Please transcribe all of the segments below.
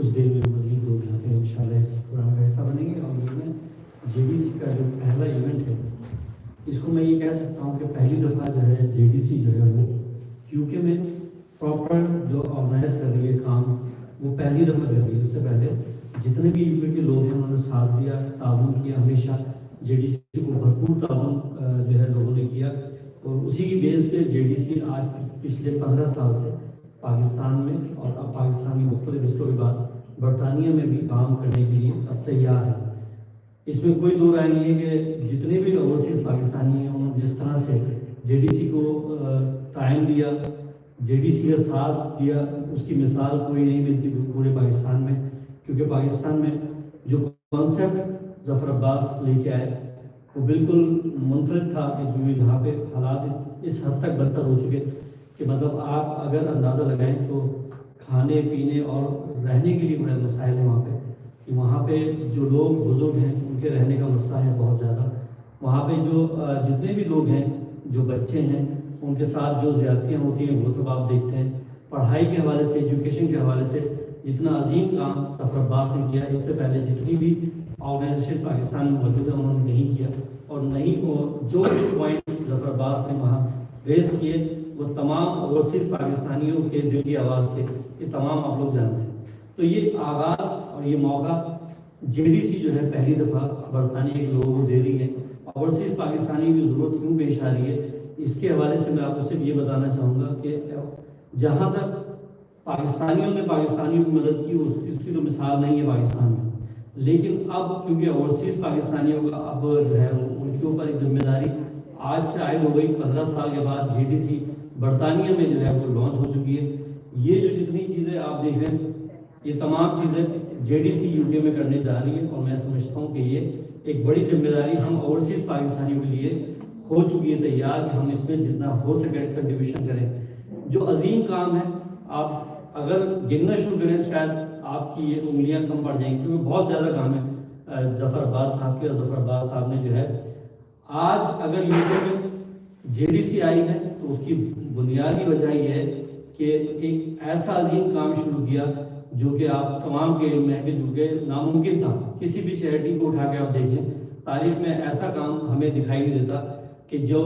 کچھ دیر میں مزید لوگ یہاں پہ انشاءاللہ اس پروگرام کا حصہ بنیں گے. اور یہ JDC کا جو پہلا ایونٹ ہے اس کو میں یہ کہہ سکتا ہوں کہ پہلی دفعہ جو ہے JDC جو ہے وہ UK میں پراپر جو آرگنائز کر رہی ہے کام وہ پہلی دفعہ کر رہی ہے. اس سے پہلے جتنے بھی UK کے لوگ ہیں انہوں نے ساتھ دیا, تعاون کیا, ہمیشہ JDC کو بھرپور تعاون جو ہے لوگوں نے کیا. اور اسی کی بیس پہ JDC آج پچھلے 15 سال سے پاکستان میں اور اب پاکستان کی مختلف حصوں کے بعد برطانیہ میں بھی کام کرنے کے لیے اب تیار ہے. اس میں کوئی دو رائے نہیں ہے کہ جتنے بھی اوورسیز پاکستانی ہیں انہوں نے جس طرح سے JDC کو ٹائم دیا, JDC کا ساتھ دیا, اس کی مثال کوئی نہیں ملتی پورے پاکستان میں. کیونکہ پاکستان میں جو کانسیپٹ ظفر عباس لے کے آئے وہ بالکل منفرد تھا کہ جہاں پہ حالات اس حد تک بدتر ہو چکے کہ مطلب آپ اگر اندازہ لگائیں تو کھانے پینے اور رہنے کے لیے بڑے مسائل ہیں وہاں پہ. کہ وہاں پہ جو لوگ بزرگ ہیں ان کے رہنے کا مسئلہ ہے بہت زیادہ. وہاں پہ جو جتنے بھی لوگ ہیں جو بچے ہیں ان کے ساتھ جو زیادتیاں ہوتی ہیں وہ سب آپ دیکھتے ہیں. پڑھائی کے حوالے سے, ایجوکیشن کے حوالے سے جتنا عظیم کام ظفر عباس نے کیا اس سے پہلے جتنی بھی آرگنائزیشن پاکستان میں موجود ہے انہوں نے نہیں کیا. اور نہیں جو پوائنٹ ظفر عباس نے وہاں ریز کیے وہ تمام اوورسیز پاکستانیوں کے دل کی آواز تھے. یہ تمام آپ لوگ جانتے ہیں. تو یہ آغاز اور یہ موقع JDC جو ہے پہلی دفعہ برطانیہ کے لوگوں کو دے رہی ہے. اوورسیز پاکستانیوں کی ضرورت کیوں پیش آ رہی ہے اس کے حوالے سے میں آپ کو صرف یہ بتانا چاہوں گا کہ جہاں تک پاکستانیوں نے پاکستانیوں کی مدد کی اس کی تو مثال نہیں ہے پاکستان میں. لیکن اب کیونکہ اوورسیز پاکستانیوں کا اب جو ہے ان کے اوپر ایک ذمہ داری آج سے عائد ہو گئی. 15 سال کے بعد JDC برطانیہ میں جو ہے وہ لانچ ہو چکی ہے. یہ جو جتنی چیزیں آپ دیکھ رہے ہیں یہ تمام چیزیں JDC UK میں کرنے جا رہی ہے. اور میں سمجھتا ہوں کہ یہ ایک بڑی ذمہ داری ہم اوورسیز پاکستانیوں کے لیے ہو چکی ہے تیار کہ ہم اس میں جتنا ہو سکے کنٹریبیوشن کریں. جو عظیم کام ہے آپ اگر گننا شروع کریں شاید آپ کی یہ انگلیاں کم پڑ جائیں کیونکہ بہت زیادہ کام ہے ظفر عباس صاحب کے. اور ظفر عباس صاحب نے جو ہے آج اگر UK میں JDC آئی ہے تو اس کی بنیادی وجہ یہ ہے کہ ایک ایسا عظیم کام شروع کیا جو کہ آپ تمام کے علم میں ہے کہ جو کہ ناممکن تھا. کسی بھی چیریٹی کو اٹھا کے آپ دیکھ لیں تاریخ میں ایسا کام ہمیں دکھائی نہیں دیتا کہ جو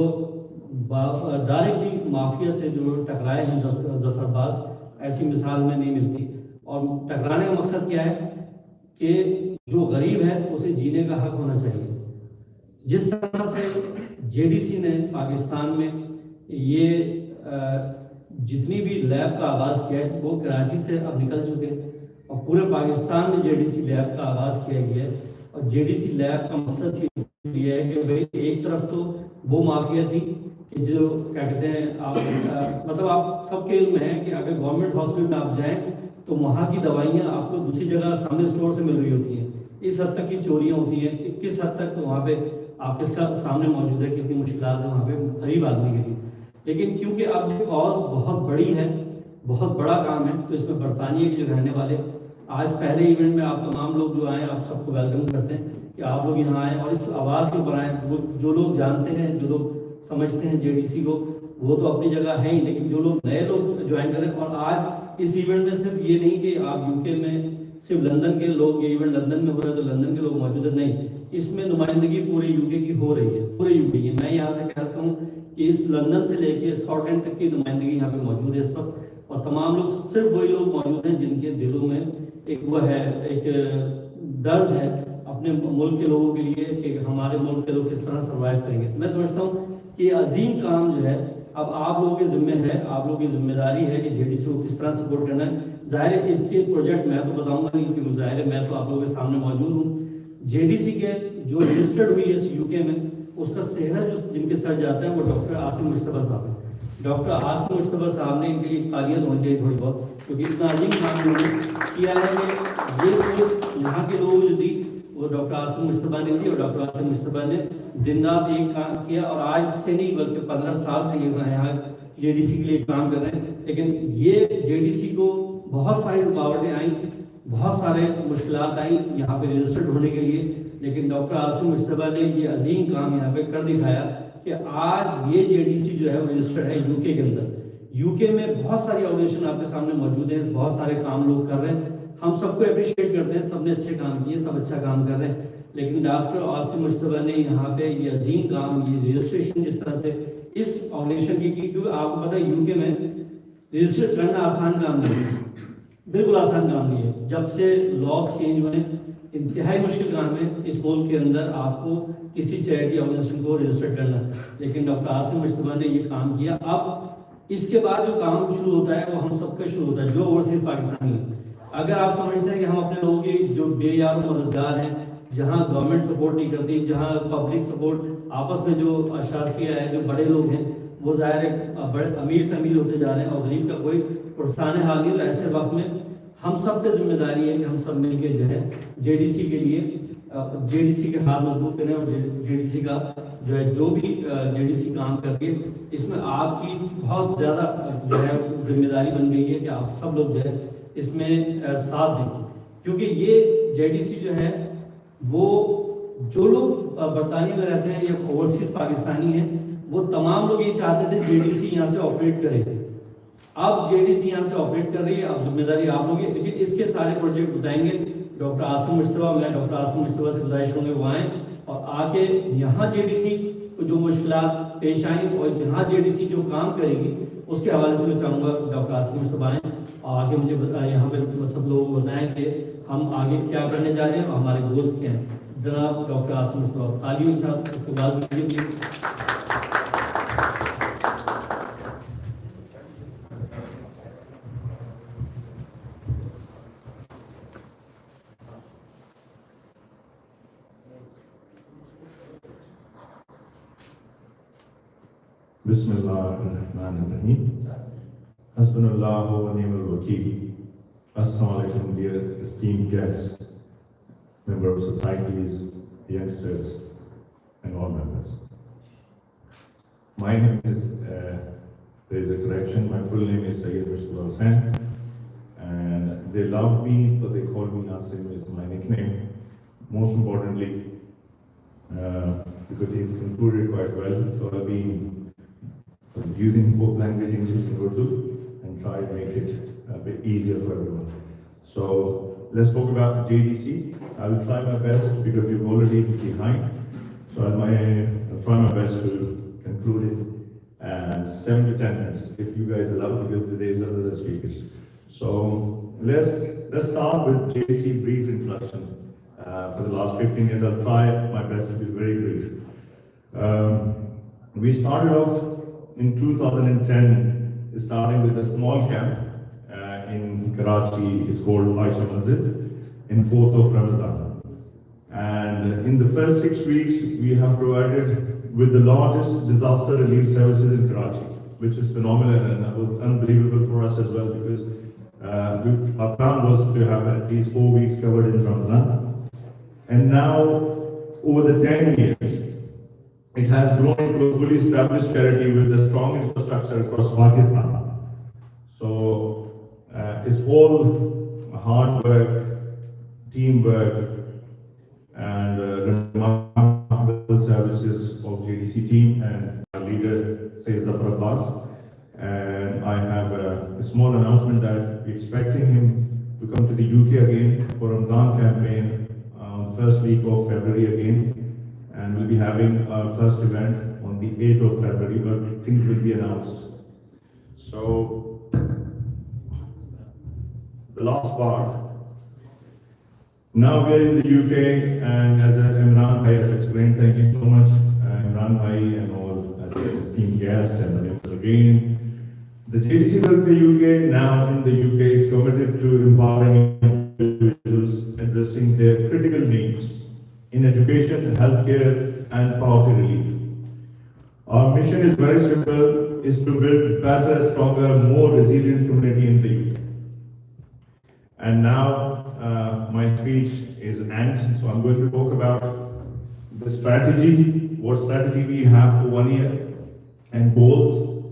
ڈائریکٹلی مافیا سے جو ٹکرائے ہیں ظفر عباس, ایسی مثال میں نہیں ملتی. اور ٹکرانے کا مقصد کیا ہے کہ جو غریب ہے اسے جینے کا حق ہونا چاہیے. جس طرح سے JDC نے پاکستان میں یہ جتنی بھی لیب کا آغاز کیا ہے وہ کراچی سے اب نکل چکے اور پورے پاکستان میں JDC لیب کا آغاز کیا گیا ہے. اور JDC لیب کا مقصد یہ ہے کہ بھائی ایک طرف تو وہ مافیا تھی کہ جو کیا کہتے ہیں آپ مطلب آپ سب کے علم میں ہے کہ اگر گورنمنٹ ہاسپٹل میں آپ جائیں تو وہاں کی دوائیاں آپ کو دوسری جگہ سامنے اسٹور سے مل رہی ہوتی ہیں. اس حد تک کی چوریاں ہوتی ہیں, کس حد تک وہاں پہ آپ کے سامنے موجود ہے, کتنی مشکلات ہیں وہاں پہ غریب آدمی کے لیے. لیکن کیونکہ اب یہ کاز بہت بڑی ہے, بہت بڑا کام ہے, تو اس میں برطانیہ کے جو رہنے والے آج پہلے ایونٹ میں آپ تمام لوگ جو آئیں آپ سب کو ویلکم کرتے ہیں کہ آپ لوگ یہاں آئیں اور اس آواز کے اوپر آئیں. وہ جو لوگ جانتے ہیں, جو لوگ سمجھتے ہیں JDC کو وہ تو اپنی جگہ ہیں ہی, لیکن جو لوگ نئے لوگ جوائن کریں. اور آج اس ایونٹ میں صرف یہ نہیں کہ آپ UK میں صرف لندن کے لوگ, یہ ایونٹ لندن میں ہو رہا ہے تو لندن کے لوگ موجود ہیں, نہیں, اس میں نمائندگی پورے UK کی ہو رہی ہے, پورے UK کی. میں یہاں سے کہتا ہوں کہ اس لندن سے لے کے اسکاٹ لینڈ تک کی نمائندگی یہاں پہ موجود ہے اس وقت. اور تمام لوگ صرف وہی لوگ موجود ہیں جن کے دلوں میں ایک وہ ہے, ایک درد ہے اپنے ملک کے لوگوں کے لیے کہ ہمارے ملک کے لوگ کس طرح سروائیو کریں گے. میں سمجھتا ہوں کہ یہ عظیم کام جو ہے اب آپ لوگوں کے ذمہ ہے, آپ لوگوں کی ذمہ داری ہے کہ JDC کو کس طرح سپورٹ کرنا ہے. ظاہر ہے ان کے پروجیکٹ میں تو بتاؤں گا نہیں کیونکہ ظاہر ہے میں تو آپ لوگوں کے سامنے موجود ہوں. JDC کے جو رجسٹرڈ ہوئی ہے UK میں اس کا سہرا جو جن کے سر جاتا ہے وہ ڈاکٹر عاصم مشتبہ صاحب ہیں. ڈاکٹر عاصم مشتبہ صاحب نے ان کے لیے تالیاں ہونی چاہیے تھوڑی بہت, کیونکہ اتنا عظیم کام انہوں نے کیا ہے کہ یہ سوچ یہاں کے لوگوں جو تھی وہ ڈاکٹر عاصم مشتبہ نے تھی. اور ڈاکٹر عاصم مشتبہ نے دن رات ایک کام کیا اور آج سے نہیں بلکہ 15 سال سے یہ یہاں JDC کے لیے کام کر رہے ہیں. لیکن یہ JDC کو بہت ساری رکاوٹیں آئیں, بہت سارے مشکلات آئیں یہاں پہ رجسٹرڈ ہونے کے لیے, لیکن ڈاکٹر عاصم مشتبہ نے یہ عظیم کام یہاں پہ کر دکھایا کہ آج یہ JDC جو ہے وہ رجسٹرڈ ہے UK کے اندر. UK میں بہت ساری آرگنائزیشن آپ کے سامنے موجود ہیں, بہت سارے کام لوگ کر رہے ہیں. हम सबको अप्रिशिएट करते हैं, सबने अच्छे काम किए, सब अच्छा काम कर रहे हैं, लेकिन डॉक्टर आसिम मुश्तबा ने यहाँ पे ये अजीम काम, ये रजिस्ट्रेशन जिस तरह से इस ऑर्गेनाइजेशन की, क्योंकि आपको पता है यूके में रजिस्टर करना आसान काम नहीं है, बिल्कुल आसान काम नहीं है। जब से लॉज चेंज हुए इंतहाई मुश्किल काम है इस मुल्क के अंदर आपको किसी चैरिटी ऑर्गेनाइजेशन को रजिस्टर करना, लेकिन डॉक्टर आसिम मुश्तबा ने ये काम किया। अब इसके बाद जो काम शुरू होता है वो हम सबका शुरू होता है, जो ओवरसीज पाकिस्तानी है। अगर आप समझते हैं कि हम अपने लोगों की जो बेयार मददगार हैं, जहाँ गवर्नमेंट सपोर्ट नहीं करती, जहाँ पब्लिक सपोर्ट आपस में जो अशारफिया है, जो बड़े लोग हैं वो ज़ाहिर है बड़े अमीर से अमीर होते जा रहे हैं और गरीब का कोई प्रोत्साहन हाल नहीं। तो ऐसे वक्त में हम सब की जिम्मेदारी है कि हम सब मिलकर जो है जेडीसी के लिए जेडीसी के हाथ मजबूत करें, और जेडीसी का जो है जो भी जेडीसी काम करके इसमें आपकी बहुत ज़्यादा जो है जिम्मेदारी बन गई है कि आप सब लोग जो है इसमें साथ दें, क्योंकि ये जेडीसी जो है वो जो लोग बरतानिया में रहते हैं या ओवरसीज पाकिस्तानी हैं वो तमाम लोग ये चाहते थे जेडीसी यहाँ से ऑपरेट करे। अब जेडीसी यहाँ से ऑपरेट कर रही है, अब जिम्मेदारी आप लोग, लेकिन इसके सारे प्रोजेक्ट बताएंगे डॉक्टर आसिम मुश्तबा। मैं डॉक्टर आसिम मुश्तबा से गुजारिश होंगे वो आएँ और आके यहाँ जेडीसी को जो मुश्किलात पेश आई और यहाँ जेडीसी जो काम करेगी उसके हवाले से मैं चाहूँगा डॉक्टर आसिम मुश्तबा आएँ और आके मुझे बताएं, यहाँ पे सब लोगों को बताएं कि हम आगे क्या करने जा रहे हैं और हमारे गोल्स क्या हैं। जनाब डॉक्टर आसिम मुश्तबा, तालियों के साथ उसके बाद please. Bismillahirrahmanirrahim. Hasbunallahu wa ni'mal wakeel. Assalamu alaikum, dear esteemed guests, member of societies, youngsters, and all members. My name is, there is a correction, my full name is Sayyid Mustafa Hussain, and they love me, so they call me Nasim, is my nickname. Most importantly, because he's concluded quite well, so I'll be using both language, English and Urdu, and try to make it a bit easier for everyone. So let's talk about JDC. I will try my best because we're already behind. So I'll try my best to conclude it 7 to 10 minutes, if you guys allow, because today's other speakers. So let's start with JDC brief introduction. For the last 15 years, I'll try my best to be very brief. We started off in 2010, starting with a small camp in Karachi. It's called Aisha Masjid, in 4th of Ramadan. And in the first 6 weeks, we have provided with the largest disaster relief services in Karachi, which is phenomenal and was unbelievable for us as well, because our plan was to have at least 4 weeks covered in Ramadan. And now, over the 10 years, it has grown into a fully established charity with a strong infrastructure across Pakistan. So it's all hard work, teamwork, and remarkable services of JDC team and our leader Sayyid Zafar Abbas. And I have a small announcement that we're expecting him to come to the UK again for Ramadan campaign first week of February again. And we'll be having our first event on the 8th of February, but things will be announced. So, the last part. Now we're in the UK, and as Imran Bhai has explained, thank you so much, Imran Bhai and all esteemed guests and the members again. The JDC Welfare UK now in the UK is committed to empowering individuals addressing their critical needs in education, healthcare, and poverty relief. Our mission is very simple, is to build better, stronger, more resilient community in the UK. And now my speech is end, so I'm going to talk about the strategy, what strategy we have for 1 year, and goals,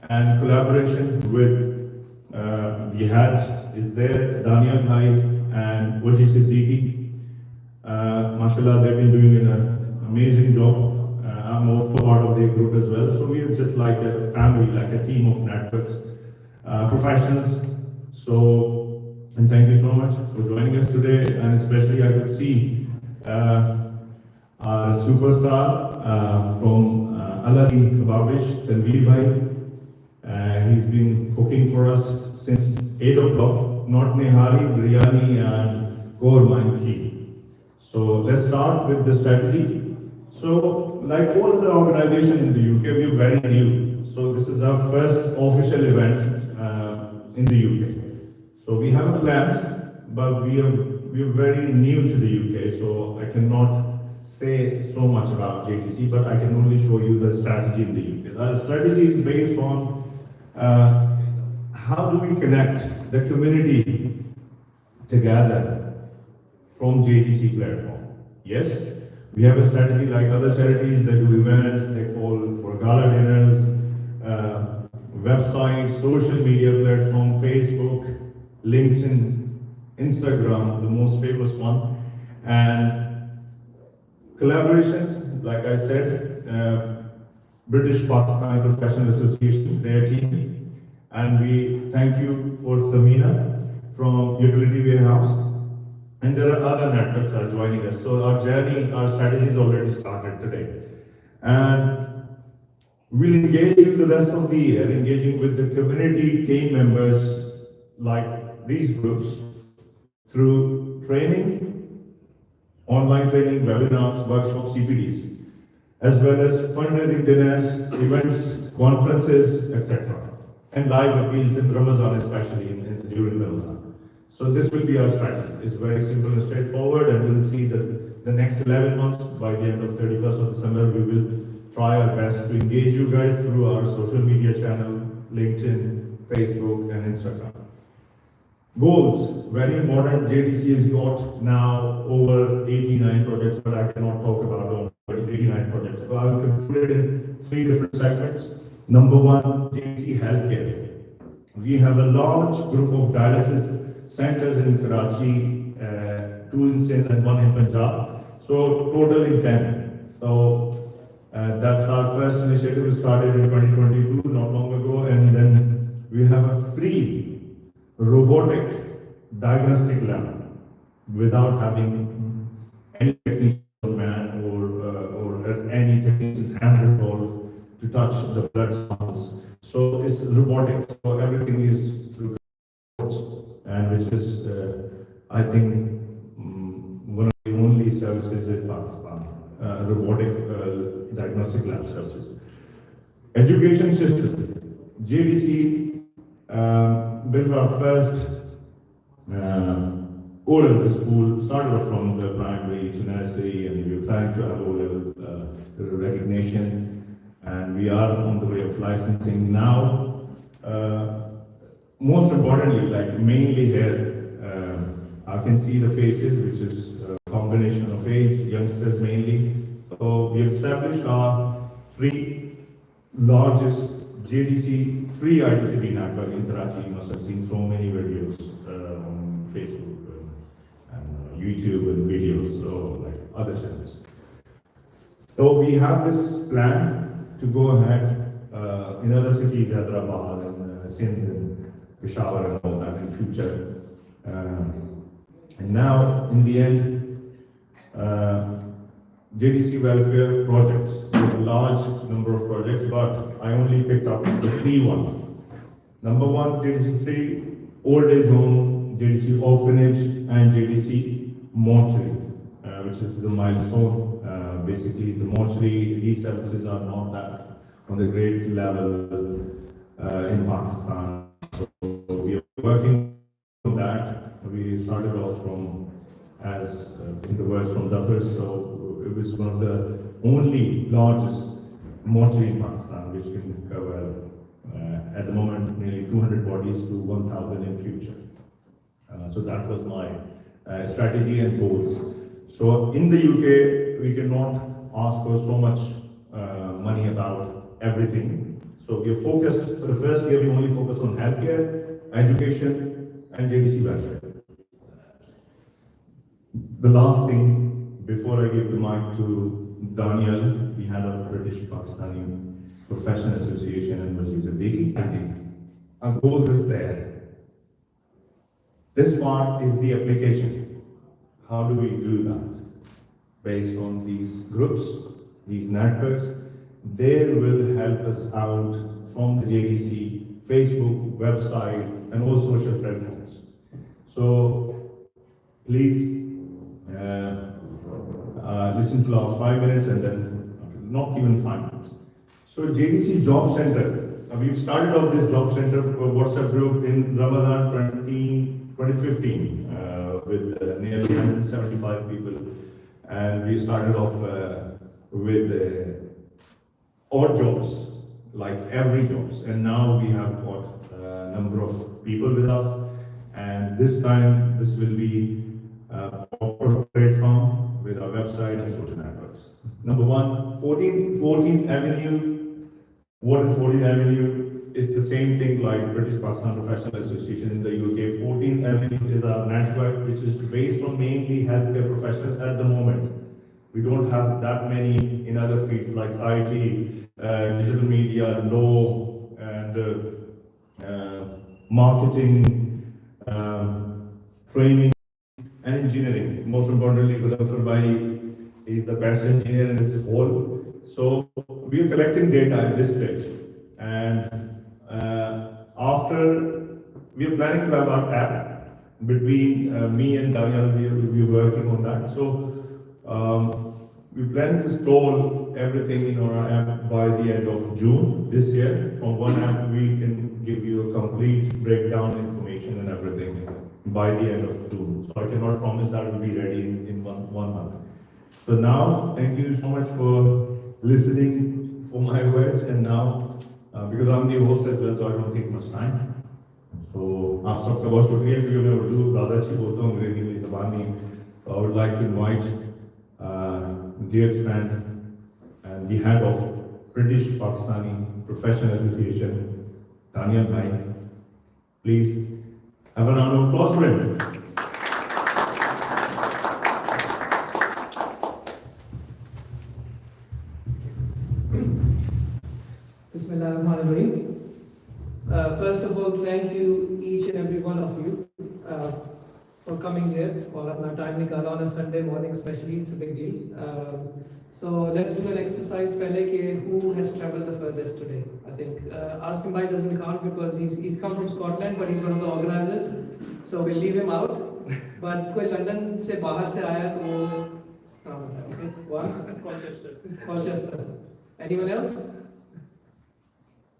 and collaboration with the head is there, Daniel Bhai and Waji Siddiqui. Mashallah, they've been doing an amazing job. I'm also part of their group as well. So we are just like a family, like a team of networks, professionals. So And thank you so much for joining us today. And especially I could see our superstar from Aladi Babish, Tanveer Bhai. He's been cooking for us since 8 o'clock, not nihari, biryani and korma and kheer. So let's start with the strategy. So like all other organizations in the UK, we're very new. So this is our first official event in the UK. So we have plans, but we're very new to the UK, so I cannot say so much about JDC, but I can only show you the strategy in the UK. Our strategy is based on how do we connect the community together from JDC platform. Yes, we have a strategy like other charities. They do events, they call for gala dinners, website, social media platform, Facebook, LinkedIn, Instagram, the most famous one, and collaborations, like I said, British Pakistani Professional Association, their team, and we thank you for Samina from Utility Warehouse, and there are other networks that are joining us. So our journey, our strategy is already started today, and we'll engage with the rest of the year, engaging with the community team members like these groups through training, online training, webinars, workshops, CPDs, as well as fundraising dinners, events, conferences, etc. And live appeals in Ramadan, especially during Ramadan. So this will be our strategy. It's very simple and straightforward, and we'll see that the next 11 months, by the end of 31st of December, we will try our best to engage you guys through our social media channel, LinkedIn, Facebook, and Instagram. Goals, very important. JDC has got now over 89 projects, but I cannot talk about all 89 projects. So I will conclude it in 3 different segments. Number 1, JDC Healthcare. We have a large group of dialysis centers in Karachi, 2 in Sindh and 1 in Punjab. So total in 10. So that's our first initiative. We started in 2022, not long ago, and then we have a free robotic diagnostic lab without having any technician man or any technician's hand involved to touch the blood samples. So it's robotic. So everything is through robots, and which is, I think, one of the only services in Pakistan, robotic diagnostic lab services. Education system. JDC built our first O-level school, started off from the primary to nursery, and we were trying to have O-level recognition, and we are on the way of licensing now. Most importantly, like mainly here, I can see the faces, which is a combination of age, youngsters mainly. So we established our 3 largest JDC free ITCB network in Karachi. You must have seen so many videos on Facebook and YouTube and videos, so like other channels. So we have this plan to go ahead in other cities, Hyderabad and Sindh and Peshawar and all that in future. And now, in the end, JDC welfare projects, a large number of projects, but I only picked up the 3 ones. Number 1, JDC free old age home, JDC orphanage, and JDC mortuary, which is the milestone. Basically, the mortuary, these services are not that on the great level in Pakistan. So we are working on that. We started off from, as in the words from Zafar, so it was one of the only largest mortuary in Pakistan, which can cover at the moment nearly 200 bodies to 1,000 in future. So that was my strategy and goals. So in the UK, we cannot ask for so much money about everything. So we are focused, for the first year, we only focus on healthcare, education, and JDC welfare. The last thing, before I give the mic to Daniel, the head of British Pakistani Professional Association, and Mr. Zadiki, our goals is there. This part is the application. How do we do that? Based on these groups, these networks, they will help us out from the JDC, Facebook, website, and all social platforms. So please listen to last 5 minutes and then not even 5 minutes. So JDC Job Center, we've started off this Job Center WhatsApp group in Ramadan 2015 with nearly 175 people. And we started off with odd jobs, like every jobs. And now we have got a number of people with us. And this time, this will be a proper platform with our website and social networks. Number one, 14th Avenue. What is 14th Avenue? It's the same thing like British Pakistan Professional Association in the UK. 14th Avenue is our network which is based on mainly healthcare professionals at the moment. We don't have that many in other fields like IT, digital media, law, and marketing, training, and engineering. Most importantly, Gulafar Bhai is the best engineer in this whole. So we are collecting data at this stage, and after we are planning to have our app between me and Daniel. We will be working on that. So we plan to install everything in our app by the end of June this year. From one app, we can give you a complete breakdown information and everything by the end of June. So I cannot promise that it will be ready in one month. So now, thank you so much for listening for my words. And now, because I'm the host as well, so I don't take much time. So आप सबका बहुत शुक्रिया क्योंकि मैं उर्दू ज़्यादा अच्छी बोलता हूँ, अंग्रेजी मेरी ज़बान नहीं है. So I would like to invite dear friend and the head of British Pakistani Professional Association, Daniel Bhai. Please have a round of applause for him. Bismillahirrahmanirrahim. First of all, thank you each and every one of you for coming here. For our time nikala on a Sunday morning, especially, it's a big deal. So let's do an exercise. Pehle ke who has traveled the furthest today? I think Asim Bhai doesn't count because he's come from Scotland, but he's one of the organizers. So we'll leave him out. But कोई London से बाहर से आया तो वो okay, one Colchester. Anyone else?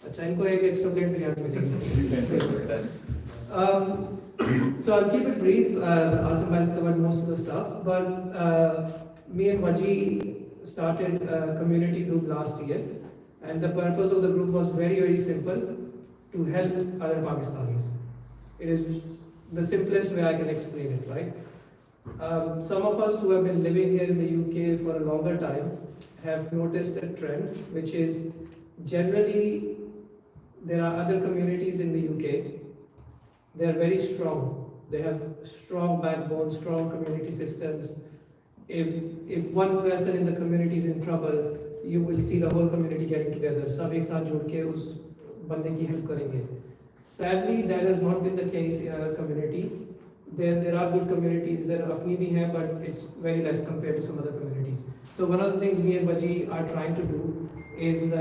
अच्छा इनको एक एक्स्ट्रा प्लेट बिरयानी मिलेगी. So I'll keep it brief. Asim has covered most of the stuff, but me and Waji started a community group last year, and the purpose of the group was very simple: to help other Pakistanis. It is the simplest way I can explain it, right? Some of us who have been living here in the UK for a longer time have noticed a trend, which is generally there are other communities in the UK. They are very strong. They have strong backbone, strong community systems. If one person in the community is in trouble, you will see the whole community getting together. सब एक साथ जुड़ के उस बंदे की help करेंगे. Sadly, that has not been the case in our community. There are good communities. There are apni bhi hai, but it's very less compared to some other communities. So one of the things me and Waji are trying to do is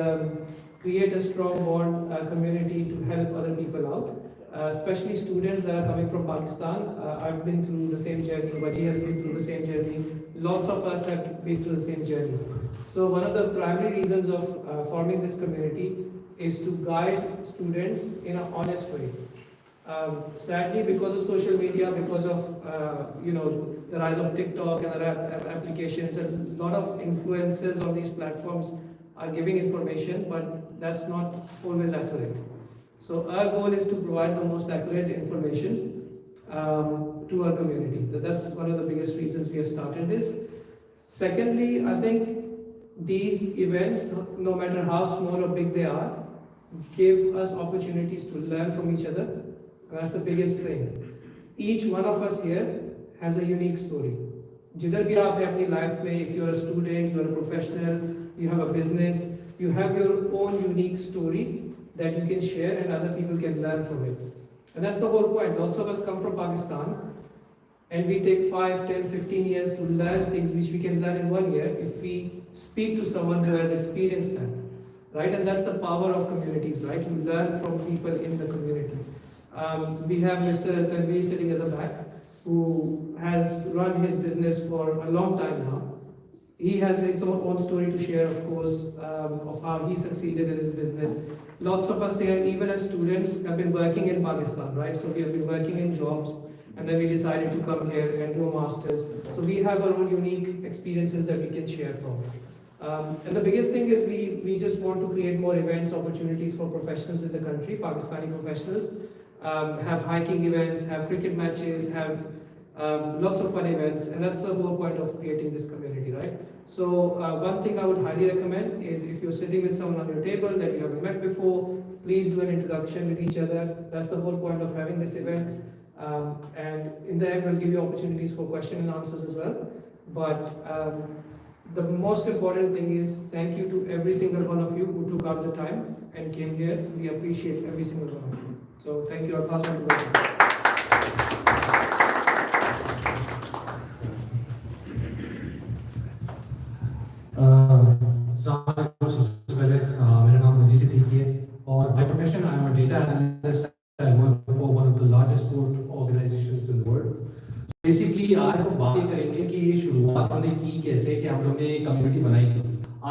create a strong bond community to help other people out, especially students that are coming from Pakistan. I've been through the same journey. Waji has been through the same journey. Lots of us have been through the same journey. So one of the primary reasons of forming this community is to guide students in an honest way. Sadly, because of social media, because of the rise of TikTok and other applications, and a lot of influencers on these platforms are giving information, but that's not always accurate. So our goal is to provide the most accurate information to our community. So that's one of the biggest reasons we have started this. Secondly, I think these events, no matter how small or big they are, give us opportunities to learn from each other. That's the biggest thing. Each one of us here has a unique story. जिधर भी आप हैं अपनी life में, if you're a student, you're a professional, you have a business, you have your own unique story that you can share and other people can learn from it. And that's the whole point. Lots of us come from Pakistan and we take 5, 10, 15 years to learn things which we can learn in 1 year if we speak to someone who has experienced that. Right? And that's the power of communities, right? You learn from people in the community. We have Mr. Tanveer sitting at the back, who has run his business for a long time now. He has his own story to share, of course, of how he succeeded in his business. Lots of us here, even as students, have been working in Pakistan, right? So we have been working in jobs, and then we decided to come here and do a master's. So we have our own unique experiences that we can share from. And the biggest thing is we just want to create more events, opportunities for professionals in the country, Pakistani professionals, have hiking events, have cricket matches, have lots of fun events, and that's the whole point of creating this community, right? So one thing I would highly recommend is if you're sitting with someone on your table that you haven't met before, please do an introduction with each other. That's the whole point of having this event. And in the end, we'll give you opportunities for question and answers as well. But the most important thing is thank you to every single one of you who took out the time and came here. We appreciate every single one of you. So thank you. I'll pass on to the सबसे पहले मेरा नाम रजीज सिद्दीकी है और by profession I am a data analyst I work for one of the largest sport organisations in the world basically आज हम बात करेंगे कि ये शुरुआत हमने की कैसे कि हम लोगों ने कम्युनिटी बनाई थी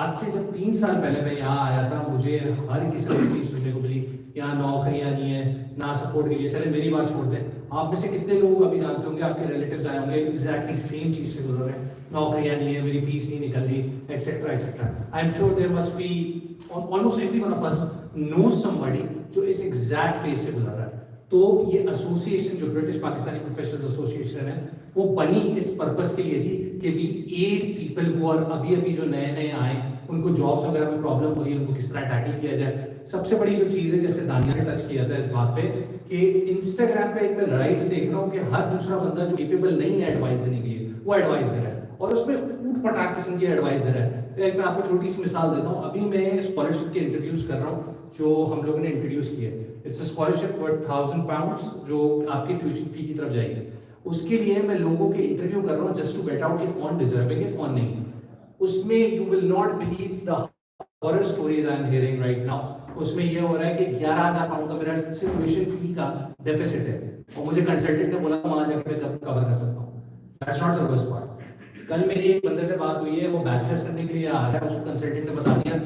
आज से जब 3 साल पहले मैं यहाँ आया था मुझे हर किस्म की चीज़ सुनने को मिली यहाँ नौकरियाँ नहीं है ना सपोर्ट के लिए चले मेरी बात छोड़ दें आप में से कितने लोग अभी जानते होंगे आपके रिलेटिव्स आए होंगे एग्जैक्टली सेम चीज़ से गुजर रहे हैं नौकरियाँ नहीं है मेरी फीस नहीं निकल रही etcetera etcetera I am sure there must be almost every one of us knows somebody जो इस एग्जैक्ट फेज से गुजर रहा है तो ये एसोसिएशन जो ब्रिटिश पाकिस्तानी प्रोफेशनल्स एसोसिएशन है वो बनी इस पर्पस के लिए थी कि we add people who are अभी जो नए नए आए उनको जॉब्स वगैरह में प्रॉब्लम हो रही है उनको किस तरह टैकल किया जाए सबसे बड़ी जो चीज़ है जैसे दानिया ने टच किया था इस बात पे कि इंस्टाग्राम पे एक मैं राइज देख रहा हूँ कि हर दूसरा बंदा जो केपेबल नहीं है एडवाइस देने के लिए वो एडवाइस दे रहा है और उसमें ऊट पटाख किस्म की एडवाइस दे रहा है एक मैं आपको छोटी सी मिसाल देता हूँ अभी मैं स्कॉलरशिप के इंटरव्यूज कर रहा हूँ जो हम लोगों ने इंट्रोड्यूस किए इट्स अ स्कॉलरशिप वर्थ £1000 जो आपकी ट्यूशन फी की तरफ जाएगी उसके लिए मैं लोगों के इंटरव्यू कर रहा हूँ जस्ट टू गेट आउट कि कौन डिजर्विंग है कौन नहीं उसमें you will not believe the horror stories I am hearing right now उसमें ये हो रहा है कि 11,000 पाउंड का मेरा ट्यूशन फी का डेफिसिट है और मुझे कंसल्टेंट ने बोला वहां जाकर मैं कवर कर सकता हूँ that's not the worst part कल मेरी एक बंदे से बात हुई है वो बैचलर्स करने के लिए आ रहा है उसको कंसल्टेंट ने बता दिया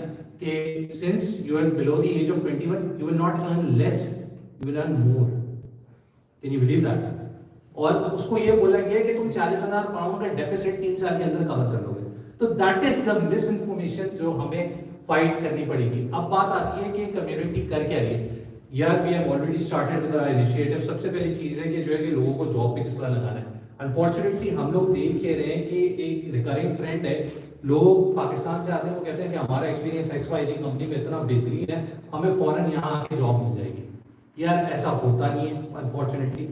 कि since you are below the age of 21 you will not earn less you will earn more can you believe that और उसको ये बोला गया कि तुम 40,000 पाउंड का डेफिसिट 3 साल के अंदर कवर कर लोगे तो that is the miss information जो हमें फाइट करनी पड़ेगी अब बात आती है कि कम्युनिटी कर क्या रही है यार we have already started with the initiative सबसे पहली चीज है कि जो है कि लोगों को जॉब पे किस तरह लगाना है अनफॉर्चुनेटली हम लोग देख के रहे हैं कि एक रिकरिंग ट्रेंड है लोग पाकिस्तान से आते हैं वो कहते हैं कि हमारा एक्सपीरियंस XYZ कंपनी में इतना बेहतरीन है हमें फौरन यहाँ आके जॉब मिल जाएगी यार ऐसा होता नहीं है अनफॉर्चुनेटली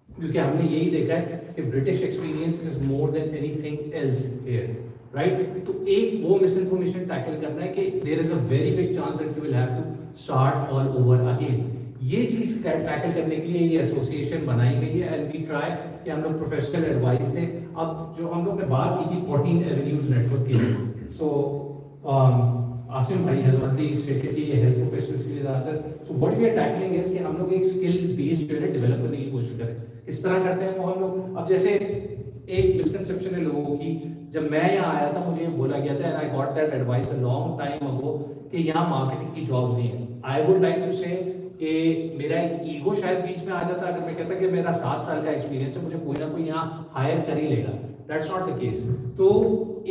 क्योंकि हमने यही देखा है कि British experience is more than anything else here right तो एक वो मिस इन्फॉर्मेशन टैकल करना है कि there is a very big chance that you will have to start all over again ये चीज टैकल करने के लिए ये एसोसिएशन बनाई गई है एंड वी ट्राई कि हम लोग प्रोफेशनल एडवाइस दें अब जो हम लोग ने बात की थी 14 एवेन्यूज नेटवर्क के लिए सो आसिम भाई हैज ऑलरेडी स्टेटेड कि ये हेल्थ प्रोफेशनल्स के लिए ज़्यादातर so what we are tackling is कि हम लोग एक स्किल बेस्ड जो है डेवलप करने की कोशिश करें इस तरह करते हैं तो हम लोग अब जैसे एक मिसकंसेप्शन है लोगों की जब मैं यहाँ आया था मुझे बोला गया था and I got that advice a long time ago कि यहाँ मार्केटिंग की जॉब्स नहीं है आई वुड लाइक टू से कि मेरा एक ईगो शायद बीच में आ जाता अगर मैं कहता कि मेरा 7 साल का एक्सपीरियंस है मुझे कोई ना कोई यहाँ हायर कर ही लेगा दैट्स नॉट द केस तो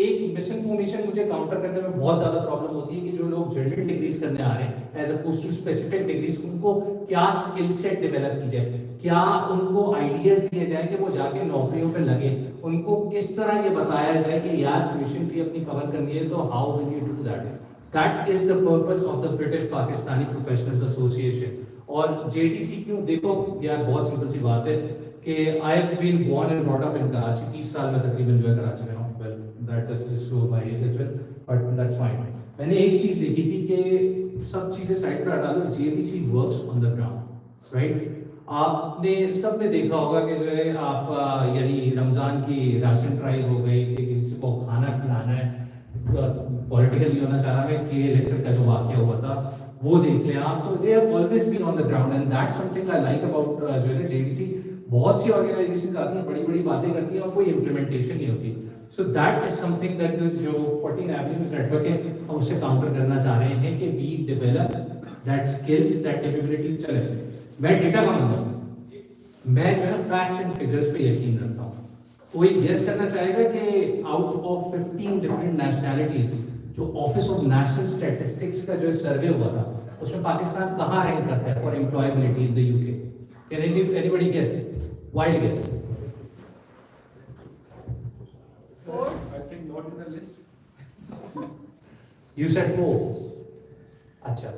एक मिस इन्फॉर्मेशन मुझे काउंटर करने में बहुत ज्यादा प्रॉब्लम होती है कि जो लोग जनरल डिग्रीज करने आ रहे हैं as opposed to specific degrees उनको क्या स्किल सेट डेवलप की जाए क्या उनको आइडियाज दिए जाए कि वो जाके नौकरियों पे लगे उनको किस तरह ये बताया जाए कि यार ट्यूशन फी अपनी कवर करनी है तो how will you do that that is the purpose of the British Pakistani professionals association और JDC क्यों देखो यार बहुत सिंपल सी बात है कि I have been born and brought up in Karachi 30 साल में तकरीबन जो है कराची में हूं well that is show my age as well but that's fine मैंने एक चीज देखी थी कि सब चीजें साइड पर हटा दो JDC works on the ground right آپ نے سب نے دیکھا ہوگا کہ جو ہے آپ یعنی رمضان کی راشن ڈرائیو ہو گئی کہ کسی کو کھانا کھلانا ہے، پولیٹیکل نہیں ہونا چاہ رہا میں کہ الیکٹرک کا جو واقعہ ہوا تھا وہ دیکھ لیں آپ، تو they have always been on the ground and that some thing I like about جو ہے نا JDC. بہت سی آرگنائزیشنز آتی ہیں، بڑی بڑی باتیں کرتی ہیں اور کوئی امپلیمنٹیشن نہیں ہوتی. So that is some thing that جو 14 ایونیوز نیٹ ورک ہے ہم اس سے کاؤنٹر کرنا چاہ رہے ہیں کہ we develop that skill that capability. چلے میں ڈیٹا کا بندہ ہوں، میں جو ہے فیکٹس اینڈ فگرس پہ یقین رکھتا ہوں. کوئی گیس کرنا چاہے گا کہ آؤٹ آف 15 ڈفرنٹ نیشنلٹیز جو آفس آف نیشنل اسٹیٹسٹکس کا جو سروے ہوا تھا اس میں پاکستان کہاں رینک کرتا ہے for employability in the UK؟ Can anybody guess? Wild guess. 4. I think not in the list. You said 4. Acha.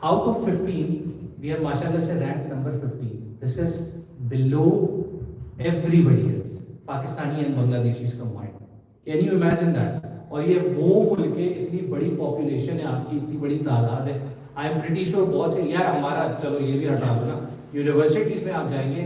Out of 15, we are mashallah se ranked number 15. This is below everybody else, Pakistani and Bangladeshis combined. Can you imagine that? اور یہ وہ ملک ہے، اتنی بڑی population ہے آپ کی، اتنی بڑی تعداد ہے. آئی ایم پریٹی شیور بہت سے یار ہمارا چلو یہ بھی ہٹا دو نا، یونیورسٹیز میں آپ جائیں گے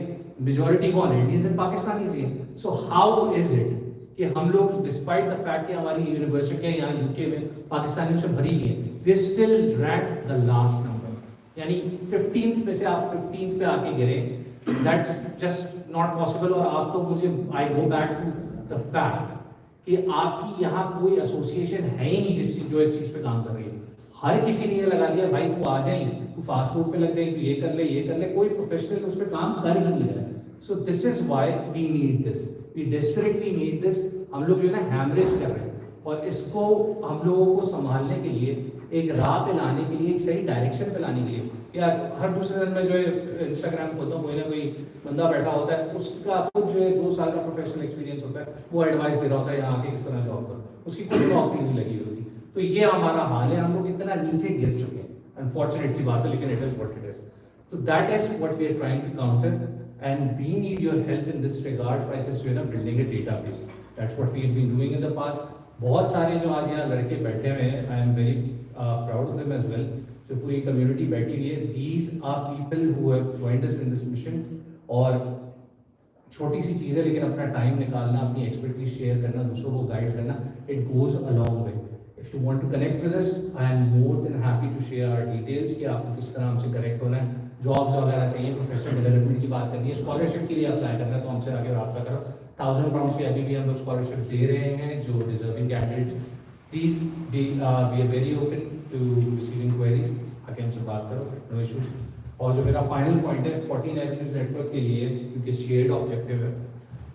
میجورٹی کون ہے؟ انڈینز اینڈ پاکستانیز ہیں. سو ہاؤ از اٹ کہ ہم لوگ ڈسپائٹ دا فیکٹ کہ ہماری یونیورسٹیاں یہاں UK میں پاکستانیوں سے بھری ہوئی ہیں، we still rank the last number. یعنی 15th میں سے آپ 15th پہ آ کے گرے، دیٹس جسٹ ناٹ پاسبل. اور آپ تو مجھے I go back to the fact کہ آپ کی یہاں کوئی ایسوسیشن ہے ہی نہیں جو اس چیز پہ کام کر رہی ہے. ہر کسی نے یہ لگا دیا بھائی تو آ جائیں، تو فاسٹ فوڈ پہ لگ جائیں، تو یہ کر لے یہ کر لے، کوئی پروفیشنل اس پہ کام کر ہی نہیں رہا ہے. So this is why we need this, we desperately need this. ہم لوگ جو ہے نا ہیمریج کر رہے ہیں اور اس کو ہم لوگوں کو سنبھالنے کے لیے ایک راہ پہ لانے کے لیے، ایک صحیح ڈائریکشن پہ لانے کے لیے. یا ہر دوسرے دن میں جو ہے انسٹاگرام کھولتا ہوں، کوئی نہ کوئی بندہ بیٹھا ہوتا ہے، اس کا خود جو ہے 2 سال کا پروفیشنل ایکسپیرینس ہوتا ہے، وہ ایڈوائس دے رہا ہوتا ہے یہاں کے کس طرح جاب کرو، اس کی کوئی نوکری نہیں لگی ہوتی. تو یہ ہمارا حال ہے، ہم لوگ اتنا نیچے گر چکے ہیں. انفارچونیٹ سی بات ہے لیکن it is what it is. تو that is what we are trying to counter and we need your help in this regard by just building a database. That's what we have been doing in the past. بہت سارے جو آج یہاں لڑکے بیٹھے ہوئے ہیں، I am very proud of them as well. جو پوری کمیونٹی بیٹھی ہوئی ہے، these are people who have joined us in this mission. اور چھوٹی سی چیز ہے لیکن اپنا ٹائم نکالنا، اپنی ایکسپرٹیز شیئر کرنا، دوسروں کو گائڈ کرنا، it goes a long way. If you want to connect with us, I am more than happy to share our details کہ آپ کو کس طرح ہم سے کنیکٹ ہونا ہے. جابس وغیرہ چاہیے، پروفیشنل ڈیولپمنٹ کی بات کرنی ہے، اسکالرشپ کے لیے اپلائی کرنا ہے تو ہم سے آگے رابطہ کرو. 1000 pounds کی ابھی بھی ہم لوگ اسکالرشپ دے رہے ہیں جو deserving candidates. Please we are very open to receiving queries. آگے ہم سے بات کرو، نو ایشوز. اور جو میرا فائنل پوائنٹ ہے 14 ایونیوز نیٹ ورک کے لیے، کیونکہ شیئرڈ آبجیکٹیو ہے.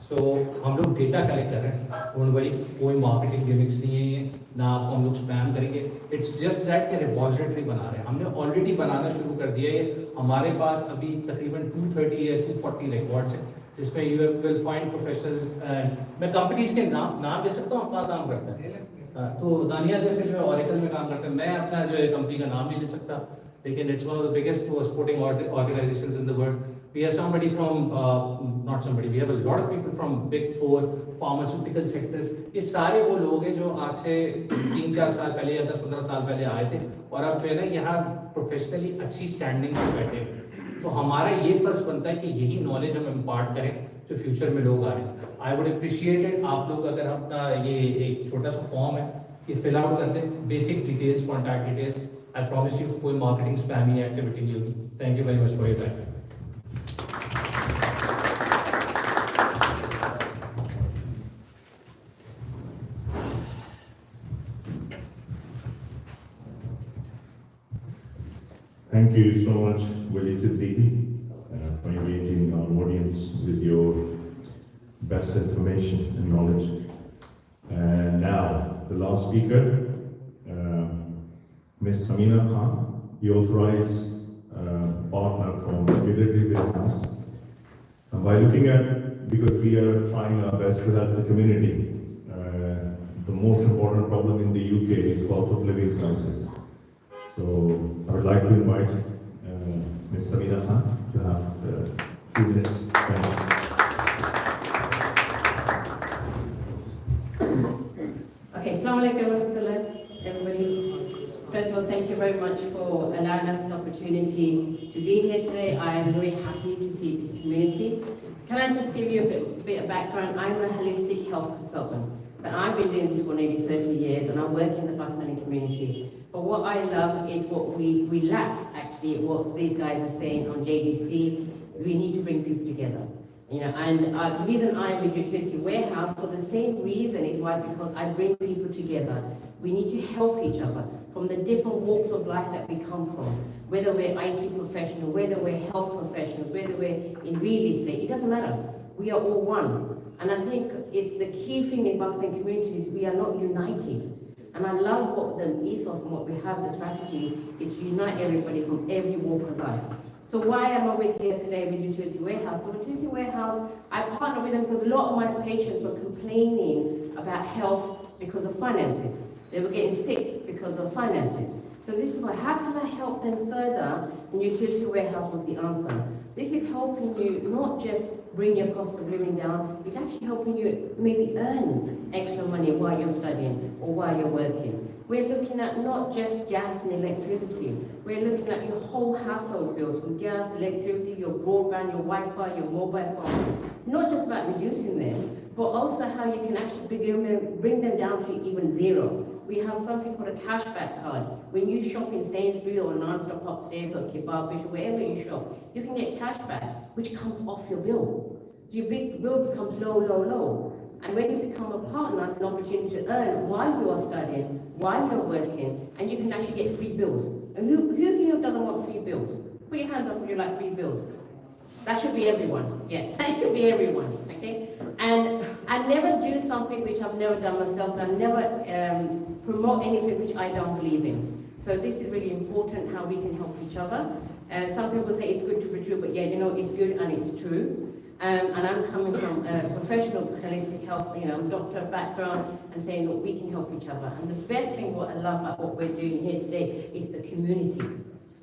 سو ہم لوگ ڈیٹا کلیکٹ کر رہے ہیں، ڈونٹ وری، کوئی مارکیٹنگ گیمکس نہیں ہے یہ، نہ آپ کو ہم لوگ اسپیم کریں گے. اٹس جسٹ دیٹ کہ ریپوزیٹری بنا رہے ہیں، ہم نے آلریڈی بنانا شروع کر دیا ہے. ہمارے پاس ابھی تقریباً 230 یا 240 ریکارڈس ہیں جس میں یو ول فائنڈ پروفیشنلز. میں کمپنیز کے نام دے سکتا ہوں، آپ کہاں کام کرتا ہے. تو دانیہ جیسے جو ہے اوریکل میں کام کرتے ہیں، میں اپنا جو ہے کمپنی کا نام نہیں لے سکتا لیکن it's one of the biggest supporting organizations in the world. We have somebody from, not somebody, we have a lot of people from Big 4, pharmaceutical sectors. یہ سارے وہ لوگ ہیں جو آج سے 3-4 سال پہلے یا 10-15 سال پہلے آئے تھے اور اب جو ہے نا یہاں پروفیشنلی اچھی اسٹینڈنگ پر بیٹھے ہیں. تو ہمارا یہ فرض بنتا ہے کہ یہی نالج ہم امپارٹ کریں جو فیوچر میں لوگ آ رہے ہیں. آئی ووڈ اپریشیٹ اٹ آپ لوگ اگر اپنا یہ ایک چھوٹا سا فارم ہے یہ فل آؤٹ کر دیں، basic details, contact details. I promise you کوئی مارکیٹنگ اسپیمی ایکٹیویٹی نہیں ہوگی. Thank you very much for your time. Thank you so much, Wali Siddiqui, for engaging our audience with your best information and knowledge. And now, the last speaker, Ms. Samina Khan, the authorized partner from Military Business. And by looking at, because we are trying our best to help the community, the most important problem in the UK is cost of living crisis. So I would like to invite Ms. Samina Khan to have a few minutes. Thank you. Okay, Assalamu alaikum warahmatullah, everybody present. of all, thank you very much for allowing us the opportunity to be here today. I am very happy to see this community. Can I just give you a bit of background? I'm a holistic health consultant. So I've been doing this for nearly 30 years and I work in the Pakistani community. But what I love is what we lack, actually, what these guys are saying on JDC. We need to bring people together. You know, and the reason I'm a utility warehouse, for the same reason, is why, because I bring people together. We need to help each other from the different walks of life that we come from, whether we're IT professionals, whether we're health professionals, whether we're in real estate, it doesn't matter. We are all one. And I think it's the key thing in Pakistan communities, we are not united. And I love what the ethos and what we have, the strategy, is to unite everybody from every walk of life. So why am I with here today with Utility Warehouse? So Utility Warehouse, I partner with them because a lot of my patients were complaining about health because of finances. They were getting sick because of finances. So this is why, how can I help them further? And Utility Warehouse was the answer. This is helping you not just bring your cost of living down, it's actually helping you maybe earn extra money while you're studying or while you're working. We're looking at not just gas and electricity, we're looking at your whole household bills, from gas, electricity, your broadband, your Wi-Fi, your mobile phone. Not just about reducing them, but also how you can actually bring them down to even zero. We have something called a cashback card. When you shop in Sainsbury's or Non-Stop Upstairs or Kebab, wherever you shop, you can get cashback, which comes off your bill. So your big bill becomes low, low, low. And when you become a partner, it's an opportunity to earn while you are studying, while you're working, and you can actually get free bills. And who here doesn't want free bills? Put your hands up if you like free bills. That should be everyone. Yeah, that should be everyone. Okay? And I never do something which I've never done myself. I never promote anything which I don't believe in. So this is really important, how we can help each other. Some people say it's good to be true, but yeah, you know, it's good and it's true. And I'm coming from a professional holistic health, you know, doctor background, and saying, look, we can help each other. And the best thing what I love about what we're doing here today is the community.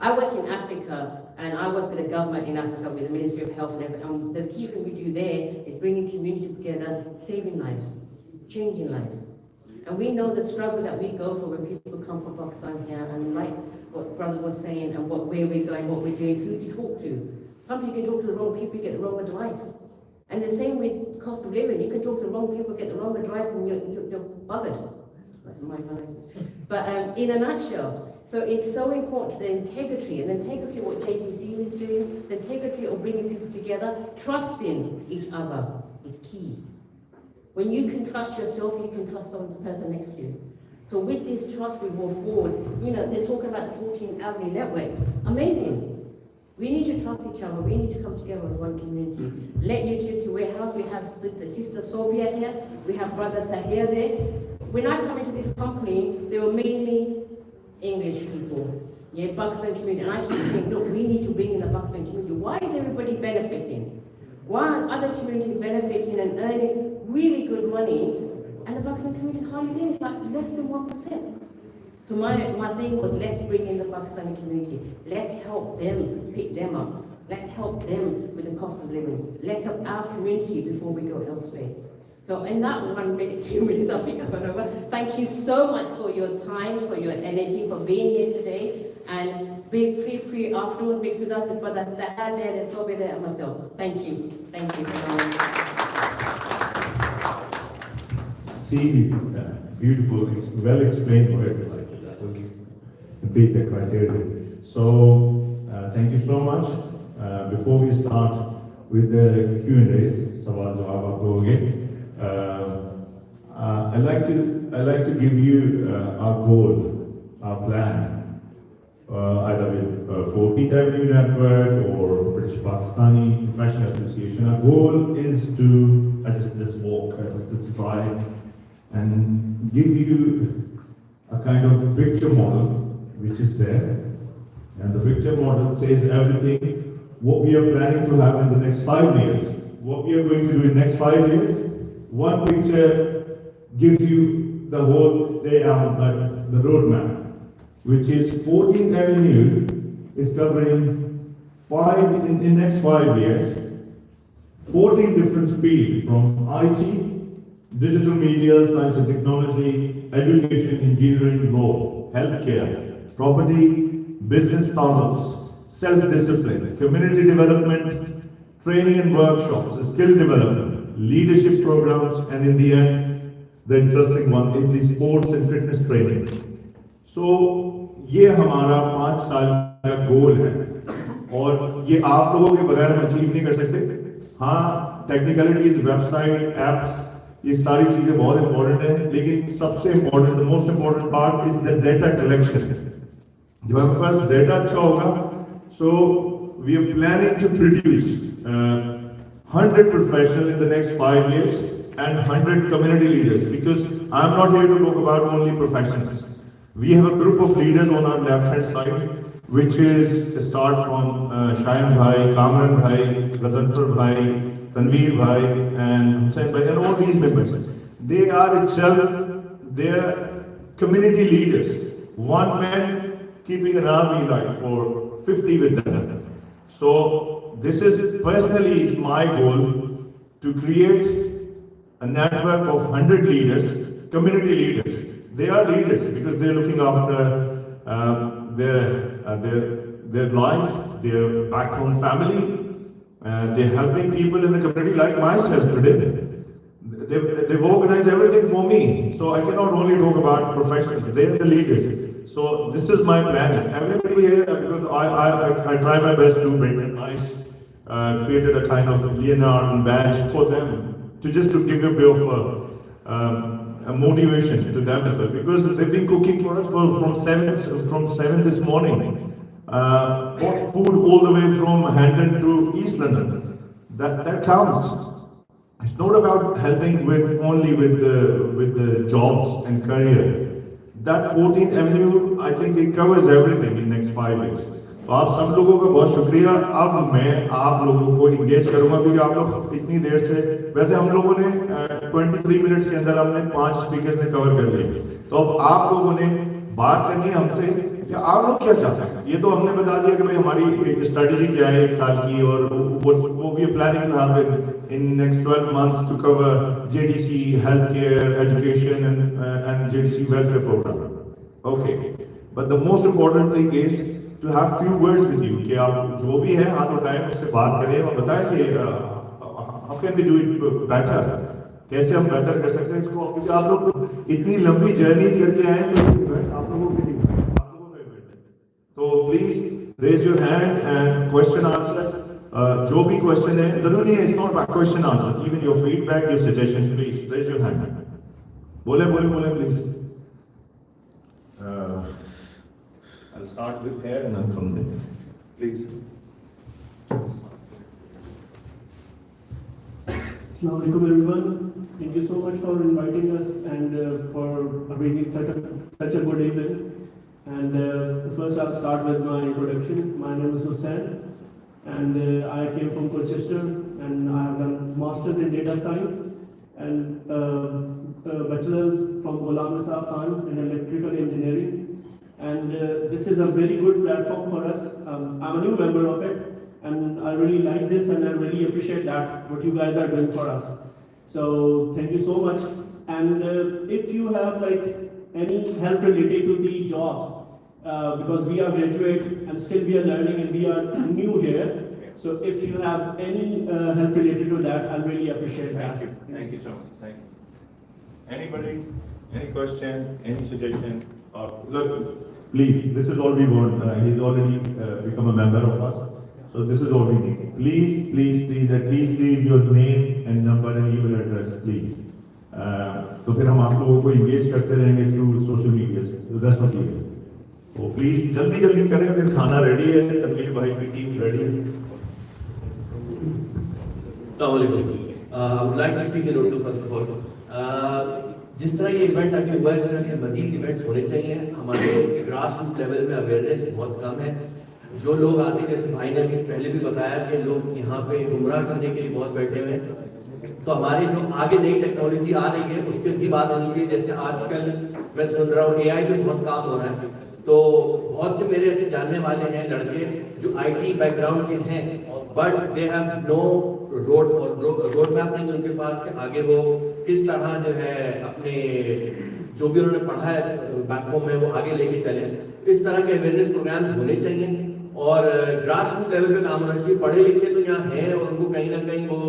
I work in Africa, and I work with the government in Africa, with the Ministry of Health and everything. And the key thing we do there is bringing community together, saving lives, changing lives. And we know the struggle that we go through when people come from Pakistan here, and like what brother was saying, and where we're going, what we're doing, who to talk to. Some people can talk to the wrong people, get the wrong advice. And the same with cost of living. You can talk to the wrong people, get the wrong advice, and you're buggered. That's my mind. But in a nutshell, so it's so important, the integrity, and the integrity of what JDC is doing, the integrity of bringing people together, trusting each other is key. When you can trust yourself, you can trust the person next to you. So with this trust, we move forward. You know, they're talking about the 14 Avenue Network. Amazing. We need to trust each other. We need to come together as one community. Let Utility Warehouse, we have the sister Sophia here, we have brother Tahir there. When I come into this company, they were mainly English people, yeah, Pakistan community. And I keep saying, look, we need to bring in the Pakistan community. Why is everybody benefiting? Why are other communities benefiting and earning really good money, and the Pakistan community is hardly doing it, like less than 1%? So my thing was, let's bring in the Pakistani community. Let's help them pick them up. Let's help them with the cost of living. Let's help our community before we go elsewhere. So in that 1 minute, 2 minutes, I think I've gone over. Thank you so much for your time, for your energy, for being here today. And feel free afterwards, mix with us, for the Tahar there, the Sobe there, and myself. Thank you. Thank you. See, beautiful, it's well explained for everyone. That will beat the criteria. So, thank you so much. Before we start with the Q&As, Sawal Jawab aap loge, I'd like to give you our goal, our plan, either with 14th Avenue Network or British Pakistani Professional Association. Our goal is to just walk, this drive, and give you a kind of picture model which is there. And the picture model says everything, what we are planning to have in the next 5 years, what we are going to do in the next 5 years. One picture gives you the whole layout, the roadmap, which is 14th Avenue is covering in the next 5 years, 14 different fields, from IT, digital media, science and technology, education, engineering, law, healthcare, property, business councils, self-discipline, community development, training and workshops, skill development, leadership programs, and in the end, the interesting one is the sports and fitness training. So, ये हमारा 5 साल का गोल है और ये आप लोगों के बगैर हम अचीव नहीं कर सकते। हाँ, टेक्निकलिटीज, वेबसाइट, एप्स, ये सारी चीजें बहुत इंपॉर्टेंट है, लेकिन सबसे important, the most important part is the data collection. जब हमारे पास डेटा अच्छा होगा, so we are planning to produce 100 professionals in the next 5 years and 100 community leaders, because I am not here to talk about only professionals. We have a group of leaders on our left hand side, which is start from Shayan Bhai, Kamran Bhai, Gazanfar Bhai, Tanveer Bhai, and Hussain Bhai, and all these members. They are itself, they are community leaders. One man keeping an army like for 50 with them. So this is personally is my goal, to create a network of 100 leaders, community leaders. They are leaders because they are looking after their life, their back home family. They're helping people in the community like myself today. They've organized everything for me. So I cannot only talk about professionals, they're the leaders. So this is my plan. Everybody here, because I try my best to make it nice, created a kind of Leonard badge for them, to just to give a bit of a motivation to them as well, because they've been cooking for us from 7 this morning. Bought food all the way from Hendon to East London. That counts. It's not about helping only with the jobs and career. That 14th Avenue, I think it covers everything in next 5 years. तो आप सब लोगों का बहुत शुक्रिया। अब मैं आप लोगों को इंगेज करूंगा, क्योंकि आप लोग इतनी देर से, वैसे हम लोगों ने 23 मिनट्स के अंदर हमने 5 स्पीकर्स ने कवर कर लिए, तो अब आप लोगों ने बात करनी है हमसे कि आप लोग क्या चाहते हैं। ये तो हमने बता दिया कि भाई हमारी स्ट्रेटेजी क्या है 1 साल की, और वो we are planning to have in next 12 months to cover JDC, healthcare, education, and JDC welfare program. Okay, but the most important thing is to have few words with you, कि आप जो भी है हाथ उठाएं, उससे बात करें और बताएं कि how can we do it better, कैसे हम बेहतर कर सकते हैं इसको, क्योंकि आप लोग इतनी लंबी जर्नीज करके आए हैं, आप लोगों के लिए, आप लोगों का इवेंट है। तो please raise your hand and question answer. जो भी क्वेश्चन है, जरूरी नहीं है, it's not about question answer, even your feedback, your suggestions, please raise your hand. बोले please. I'll start with here and I'll come there. Please. Assalamu alaikum everyone. Thank you so much for inviting us and for arranging such a good evening. And first I'll start with my introduction. My name is Hussain, and I came from Colchester, and I have done masters in data science and bachelor's from Ghulam Nisab Khan in electrical engineering. And this is a very good platform for us. I'm a new member of it, and I really like this, and I really appreciate that what you guys are doing for us. So thank you so much. And if you have like any help related to the jobs, because we are graduate and still we are learning and we are new here, so if you have any help related to that, I'll really appreciate that. Thank you so much. Thank you. Anybody, any question, any suggestion? Look, please, this is all we want. He's already become a member of us, so this is all we need. Please, at least leave your name and number and email address, please. तो फिर हम आप लोगों को engage करते रहेंगे through social media. So that's what we do. तो please जल्दी करें, फिर खाना रेडी है, तनवीर भाई की टीम रेडी है। I would like to speak in Urdu first of all. जिस तरह ये इवेंट अभी हुआ है, इस तरह के मजीद इवेंट्स होने चाहिए। हमारे ग्रास रूट लेवल पे अवेयरनेस बहुत कम है। जो लोग आते हैं, जैसे भाई ने पहले भी बताया कि लोग यहाँ पे गुमराह करने के लिए बहुत बैठे हुए हैं, तो हमारे जो आगे नई टेक्नोलॉजी आ रही है उसकी भी बात होनी चाहिए। जैसे आजकल मैं सुन रहा हूँ AI पे बहुत काम हो रहा है, तो बहुत से मेरे ऐसे जानने वाले हैं लड़के जो IT बैकग्राउंड के हैं, but they have no road map नहीं उनके पास कि आगे वो किस तरह जो है अपने जो भी उन्होंने पढ़ा है बैक होम में वो आगे लेके चले। اس طرح کے اویئرنیس پروگرامز ہونے چاہیے اور گراس روٹ لیول پہ کام ہونا چاہیے. پڑھے لکھے تو یہاں ہیں اور ان کو کہیں نہ کہیں وہ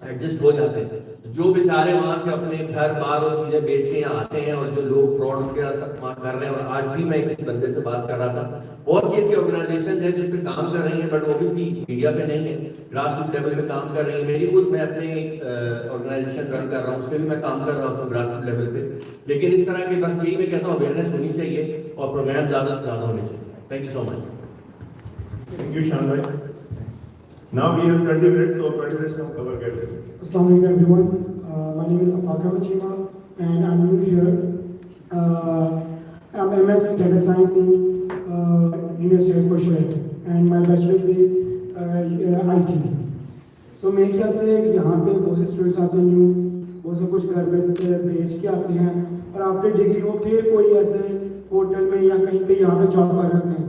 ایڈجسٹ ہو جاتے ہیں. جو بیچارے وہاں سے اپنے گھر بار اور چیزیں بیچ کے یہاں آتے ہیں اور جو لوگ فراڈ کے ساتھ کر رہے ہیں, اور آج بھی میں کسی بندے سے بات کر رہا تھا, بہت سی ایسی آرگنائزیشن ہیں جس پہ کام کر رہی ہیں بٹ اوبیسلی میڈیا پہ نہیں ہے, گراس روٹ لیول پہ کام کر رہی ہیں. میری خود میں اپنے آرگنائزیشن رن کر رہا ہوں, اس پہ بھی میں کام کر رہا ہوں گراس روٹ لیول پہ. لیکن اس طرح کے بس یہی میں کہتا ہوں اویئرنیس ہونی چاہیے اور پروگرام زیادہ سے زیادہ ہونے چاہیے. Thank you so much. Thank you, Shan bhai. Now we have 20 minutes, so 20 minutes हम cover कर लेंगे. Assalamu alaikum everyone. My name is Afaka Machima and I'm new here. I'm MS Data Science in University of Kushal and my bachelor's in IT. So मेरे ख्याल से यहाँ पे बहुत से स्टूडेंट्स आते हैं न्यू, बहुत से कुछ घर में से बेच के आते हैं और आफ्टर डिग्री वो फिर कोई ऐसे होटल में या कहीं पे यहाँ पे जॉब कर रहे हैं.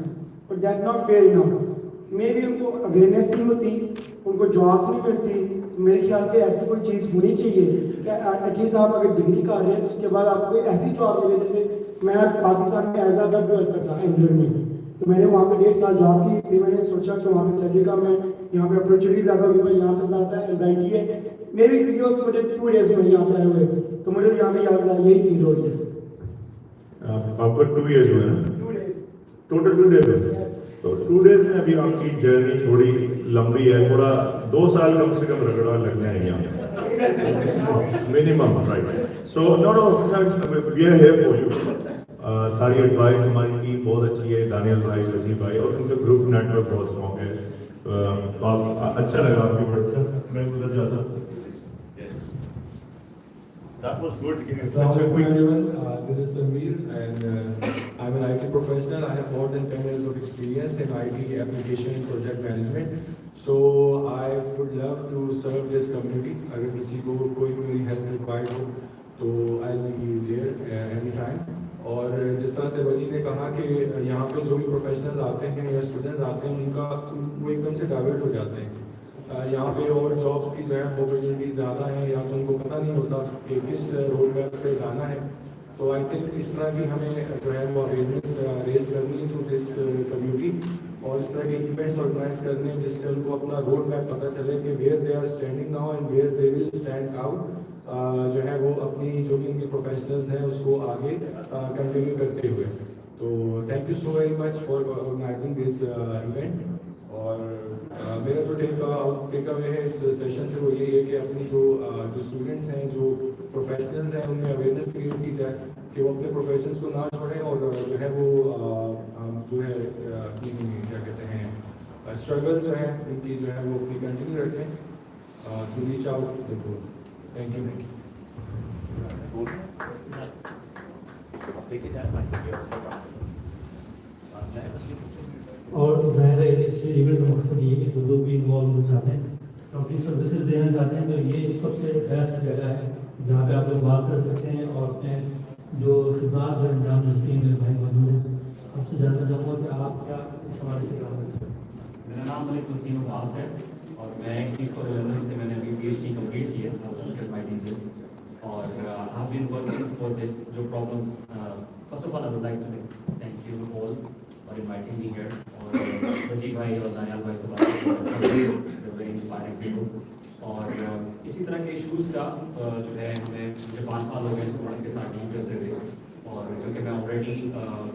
But that's not fair enough. मे भी उनको अवेयरनेस नहीं होती, उनको जॉब्स नहीं मिलती. तो मेरे ख्याल से ऐसी कोई चीज़ होनी चाहिए कि एटलीस्ट आप अगर डिग्री कर रहे हैं तो उसके बाद आपको कोई ऐसी जॉब मिले. जैसे मैं पाकिस्तान में एज अ वेब डेवलपर था इंग्लैंड में, तो मैंने वहाँ पे 1.5 साल जॉब की. फिर मैंने सोचा कि वहाँ पे सजेगा मैं, यहाँ पे अपॉर्चुनिटी ज़्यादा होगी, यहाँ पे ज़्यादा एंजाइटी है. मे भी बिकॉज मुझे 2 डेज में यहाँ पे आए हुए, तो मुझे यहाँ पे यही फील हो रही है. आपको 2 years हुए ना? 2 days. टोटल 2 days है. तो 2 days में अभी आपकी जर्नी थोड़ी लंबी है, थोड़ा 2 साल कम से कम रगड़ा लगना है यहाँ minimum, right. So no we are here for you. सारी एडवाइस हमारी टीम बहुत अच्छी है, दानियल भाई, वजीर भाई और उनका ग्रुप नेटवर्क बहुत स्ट्रॉन्ग है. तो आप अच्छा लगा आपकी वर्ड से, मैं उधर जाता. That was good. Assalamualaikum everyone. This is Tanveer and I'm an IT professional. I have more than 10 years of experience in IT application and project management. So I would love to serve this community. अगर किसी को कोई भी मेरी help required हो तो I'll be there anytime. और जिस तरह से वजी ने कहा कि यहाँ पे जो भी प्रोफेशनल्स आते हैं या स्टूडेंट्स आते हैं उनका वो एकदम से डाइवर्ट हो जाते हैं. यहाँ पे और जॉब्स की जो है अपॉर्चुनिटीज़ ज़्यादा हैं या तो उनको पता नहीं होता कि किस रोड मैप पे जाना है. तो आई थिंक इस तरह की हमें जो है वो अवेयरनेस रेस करनी है थ्रू दिस कम्युनिटी और इस तरह के इवेंट्स ऑर्गेनाइज करने जिससे उनको अपना रोड मैप पता चले कि where they are standing now and where they will stand out. जो है वो अपनी जो भी उनके प्रोफेशनल्स हैं उसको आगे कंटिन्यू करते हुए. तो thank you so very much for organizing this event. और मेरा जो टेक अवे है इस सेशन से वो यही है कि अपनी जो स्टूडेंट्स हैं, जो प्रोफेशनल्स हैं, उनमें अवेयरनेस क्रिएट की जाए कि वो अपने प्रोफेशंस को ना छोड़ें और जो है वो जो है अपनी क्या कहते हैं स्ट्रगल्स जो है उनकी जो है वो अपनी कंटिन्यू रखें to reach out the goal. Thank you. और ज़ाहिर है इस इवेंट का मकसद ये है कि जो लोग भी इन्वॉल्व हो जाते हैं तो अपनी सर्विसेज देना चाहते हैं, तो ये सबसे बेस्ट जगह है जहाँ पे आप लोग बात कर सकते हैं और अपने जो खिदमत जो अंजाम देते हैं भाई मौजूद हैं. आपसे जानना चाहूँगा कि आप क्या इस हवाले से काम कर सकते हैं. मेरा नाम मलिक वसीम अब्बास है और मैं इंग्लिश फॉर लर्नर्स से मैंने अभी PhD कंप्लीट की है माई थीसिस और I been working for this जो problems. First of all I would like to thank you all for inviting me here. और वजीर भाई और दानियाल भाई से बात वेरी इंस्पायरिंग पीपल. और इसी तरह के इशूज़ का जो है मुझे 5 साल हो गए स्टूडेंट्स के साथ डील करते हुए. और क्योंकि मैं ऑलरेडी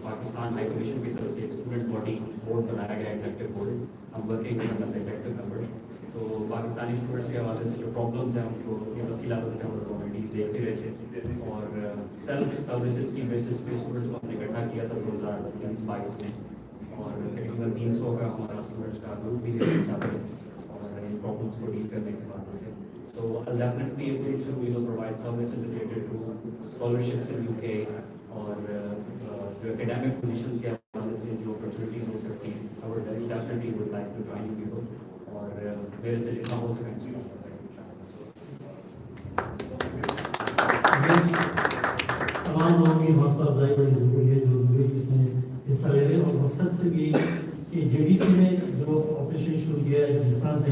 पाकिस्तान हाई कमीशन की तरफ से एक स्टूडेंट बॉडी बोर्ड बनाया गया एग्जेक्टिव बोर्ड, हम वर्किंग अंडर एग्जेक्टिव मेंबर. तो पाकिस्तानी स्टूडेंट्स के हवाले से जो प्रॉब्लम्स हैं उनको यूनिवर्सिटी लेवल पे हम लोग ऑलरेडी देखते रहते हैं. और सेल्फ सर्विसेज की बेसिस पे स्टूडेंट्स को हमने इकट्ठा किया था 2022 में और तकरीबन 300 का हमारा स्टूडेंट्स का ग्रुप भी है साथ में और इन प्रॉब्लम्स को डील करने के बाद से. तो I'll definitely be able to provide services related to scholarships in UK और जो एकेडमिक पोजीशंस के हवाले से जो अपॉर्चुनिटीज हो सकती हैं. I would definitely would like to join you people और मेरे से जितना हो सके तमाम लोगों की हौसला अफजाई बड़ी ज़रूरी है जो लोग इसमें हिस्सा ले रहे हैं. और मकसद सिर्फ ये कि JDC ने जो ऑपरेशन शुरू किया है जिस तरह से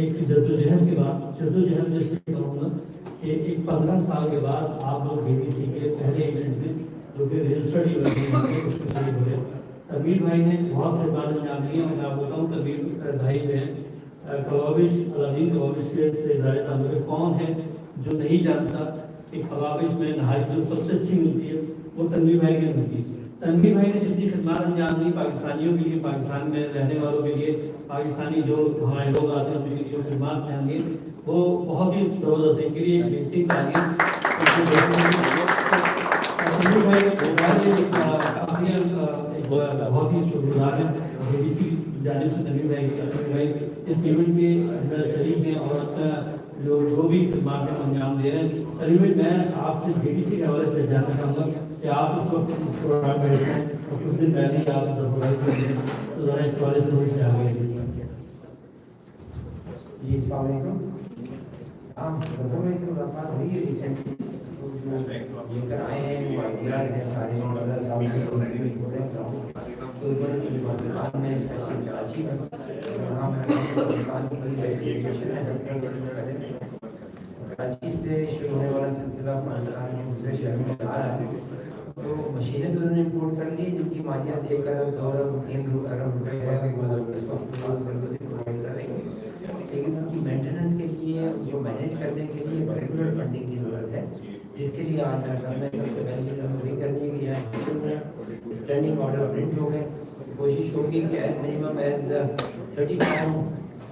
एक जद्दोजहद के बाद जद्दोजहद में से कहूँगा कि एक 15 साल के बाद आप लोग JDC के पहले इवेंट में जो कि रजिस्टर्ड इवेंट उसमें शरीक हुए। तनवीर भाई ने बहुत खिदमत अंजाम दी है। मैं आपको बताऊँ तनवीर भाई जो है कवाबिश अलादीन कवाबिश से इदारे ताल्लुक़ कौन है जो नहीं जानता कि कवाबिश में नहाई जो सबसे अच्छी मिलती है वो तनवीर भाई की मिलती है। तनवीर भाई ने जितनी खिदमत अंजाम दी पाकिस्तानियों के लिए, पाकिस्तान में रहने वालों के लिए, पाकिस्तानी जो हमारे लोग आते हैं उनके लिए जो खिदमत में आएंगे वो बहुत ही ज़बरदस्त है। इनके लिए एक बेहतरीन तालीम तनवीर भाई बहुत ही शुक्रगुजार है JDC जानिब से तनवीर भाई की। तनवीर भाई इस इवेंट के अंदर शरीक हैं और अपना जो भी खिदमत में अंजाम दे रहे हैं। तनवीर मैं आपसे JDC के हवाले से जानना चाहूँगा कि आप इस वक्त इस प्रोग्राम में बैठे हैं और कुछ दिन पहले ही आप सरप्राइज से मिले, तो ज़रा इस हवाले से मुझे आगे जी अस्सलाम वालेकुम। से मुलाकात हुई है रिसेंटली, लेकर आए हैं आइडिया है सारे तो पाकिस्तान में स्पेशली कराची में यहाँ पाकिस्तान की एजुकेशन है। कराची से शुरू होने वाला सिलसिला पाकिस्तान के दूसरे शहर में चला रहा है। तो मशीनें तो उन्होंने इम्पोर्ट कर ली जिनकी मालियत देकर 2-3 अरब रुपए है इस वक्त सर्विस प्रोवाइड कर रही है, लेकिन उनकी मेंटेनेंस के लिए जो मैनेज करने के लिए रेगुलर फंडिंग की ज़रूरत है, जिसके लिए आज मेरे ख्याल में सबसे पहली चीज़ हमें वही करनी है कि यहाँ स्टैंडिंग ऑर्डर प्रिंट हो गए। कोशिश होगी कि एज मिनिमम एज 30 पाउंड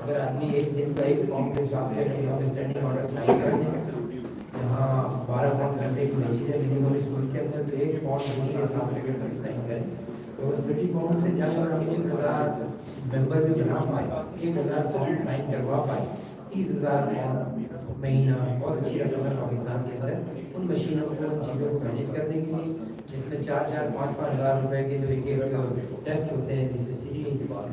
अगर आदमी एक दिन का 1 पाउंड के हिसाब से हम स्टैंडिंग ऑर्डर साइन कर दें, यहाँ 12 पाउंड घंटे की चीज़ है मिनिमम स्कूल के अंदर, तो 1 पाउंड के हिसाब से साइन करें तो 30 पाउंड से जाए और हम 1000 मेंबर भी बना पाए, 1000 पाउंड साइन करवा पाए, 30,000 पाउंड महीना बहुत अच्छी रकम है पाकिस्तान के अंदर उन मशीनों को उन चीज़ों को मैनेज करने के लिए, जिसमें 4-5 हज़ार रुपए के जो एक टेस्ट होते हैं जिसे CT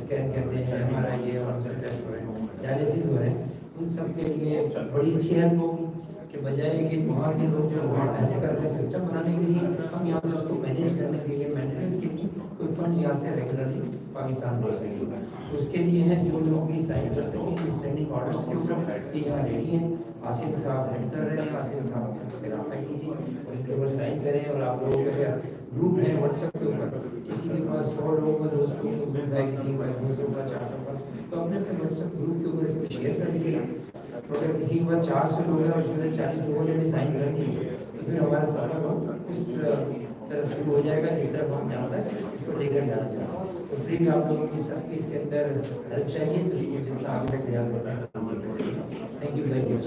स्कैन कहते हैं, MRI और सब टेस्ट हो रहे हैं, डायलिसिस हो रहे हैं, उन सब के लिए बड़ी अच्छी हेल्प होगी कि बजाय कि वहाँ के लोग जो वहाँ हेल्प कर रहे हैं सिस्टम बनाने के लिए, हम यहाँ से उसको मैनेज करने के लिए मेंटेनेंस के लिए कोई फंड यहाँ से रेगुलरली पाकिस्तान भेज सकेंगे। तो उसके लिए हैं जो लोग भी साइन कर सकें स्टैंडिंग ऑर्डर्स के ऊपर, ये यहाँ रेडी हैं। आसिम साहब हेड कर रहे हैं, आसिम साहब से रब्ता कीजिए उनके ऊपर साइन करें। और आप लोगों का ग्रुप है व्हाट्सएप के ऊपर, किसी के पास 100 लोगों का दोस्तों का ग्रुप है, किसी के पास 200 का 400 का, तो अपने अपने व्हाट्सएप ग्रुप के ऊपर इसको शेयर कर दीजिएगा। तो अगर किसी के पास 400 लोग हैं और उसमें 40 लोगों ने भी साइन कर दिए तो फिर हमारा सफर उस तरफ शुरू हो जाएगा जिस तरफ हम यहाँ तक इसको लेकर जाना चाहते हैं। तो प्लीज़ आप लोगों की सबकी इसके अंदर हेल्प चाहिए तो इसको जितना आगे तक प्रयास करते हैं। Thank you very much.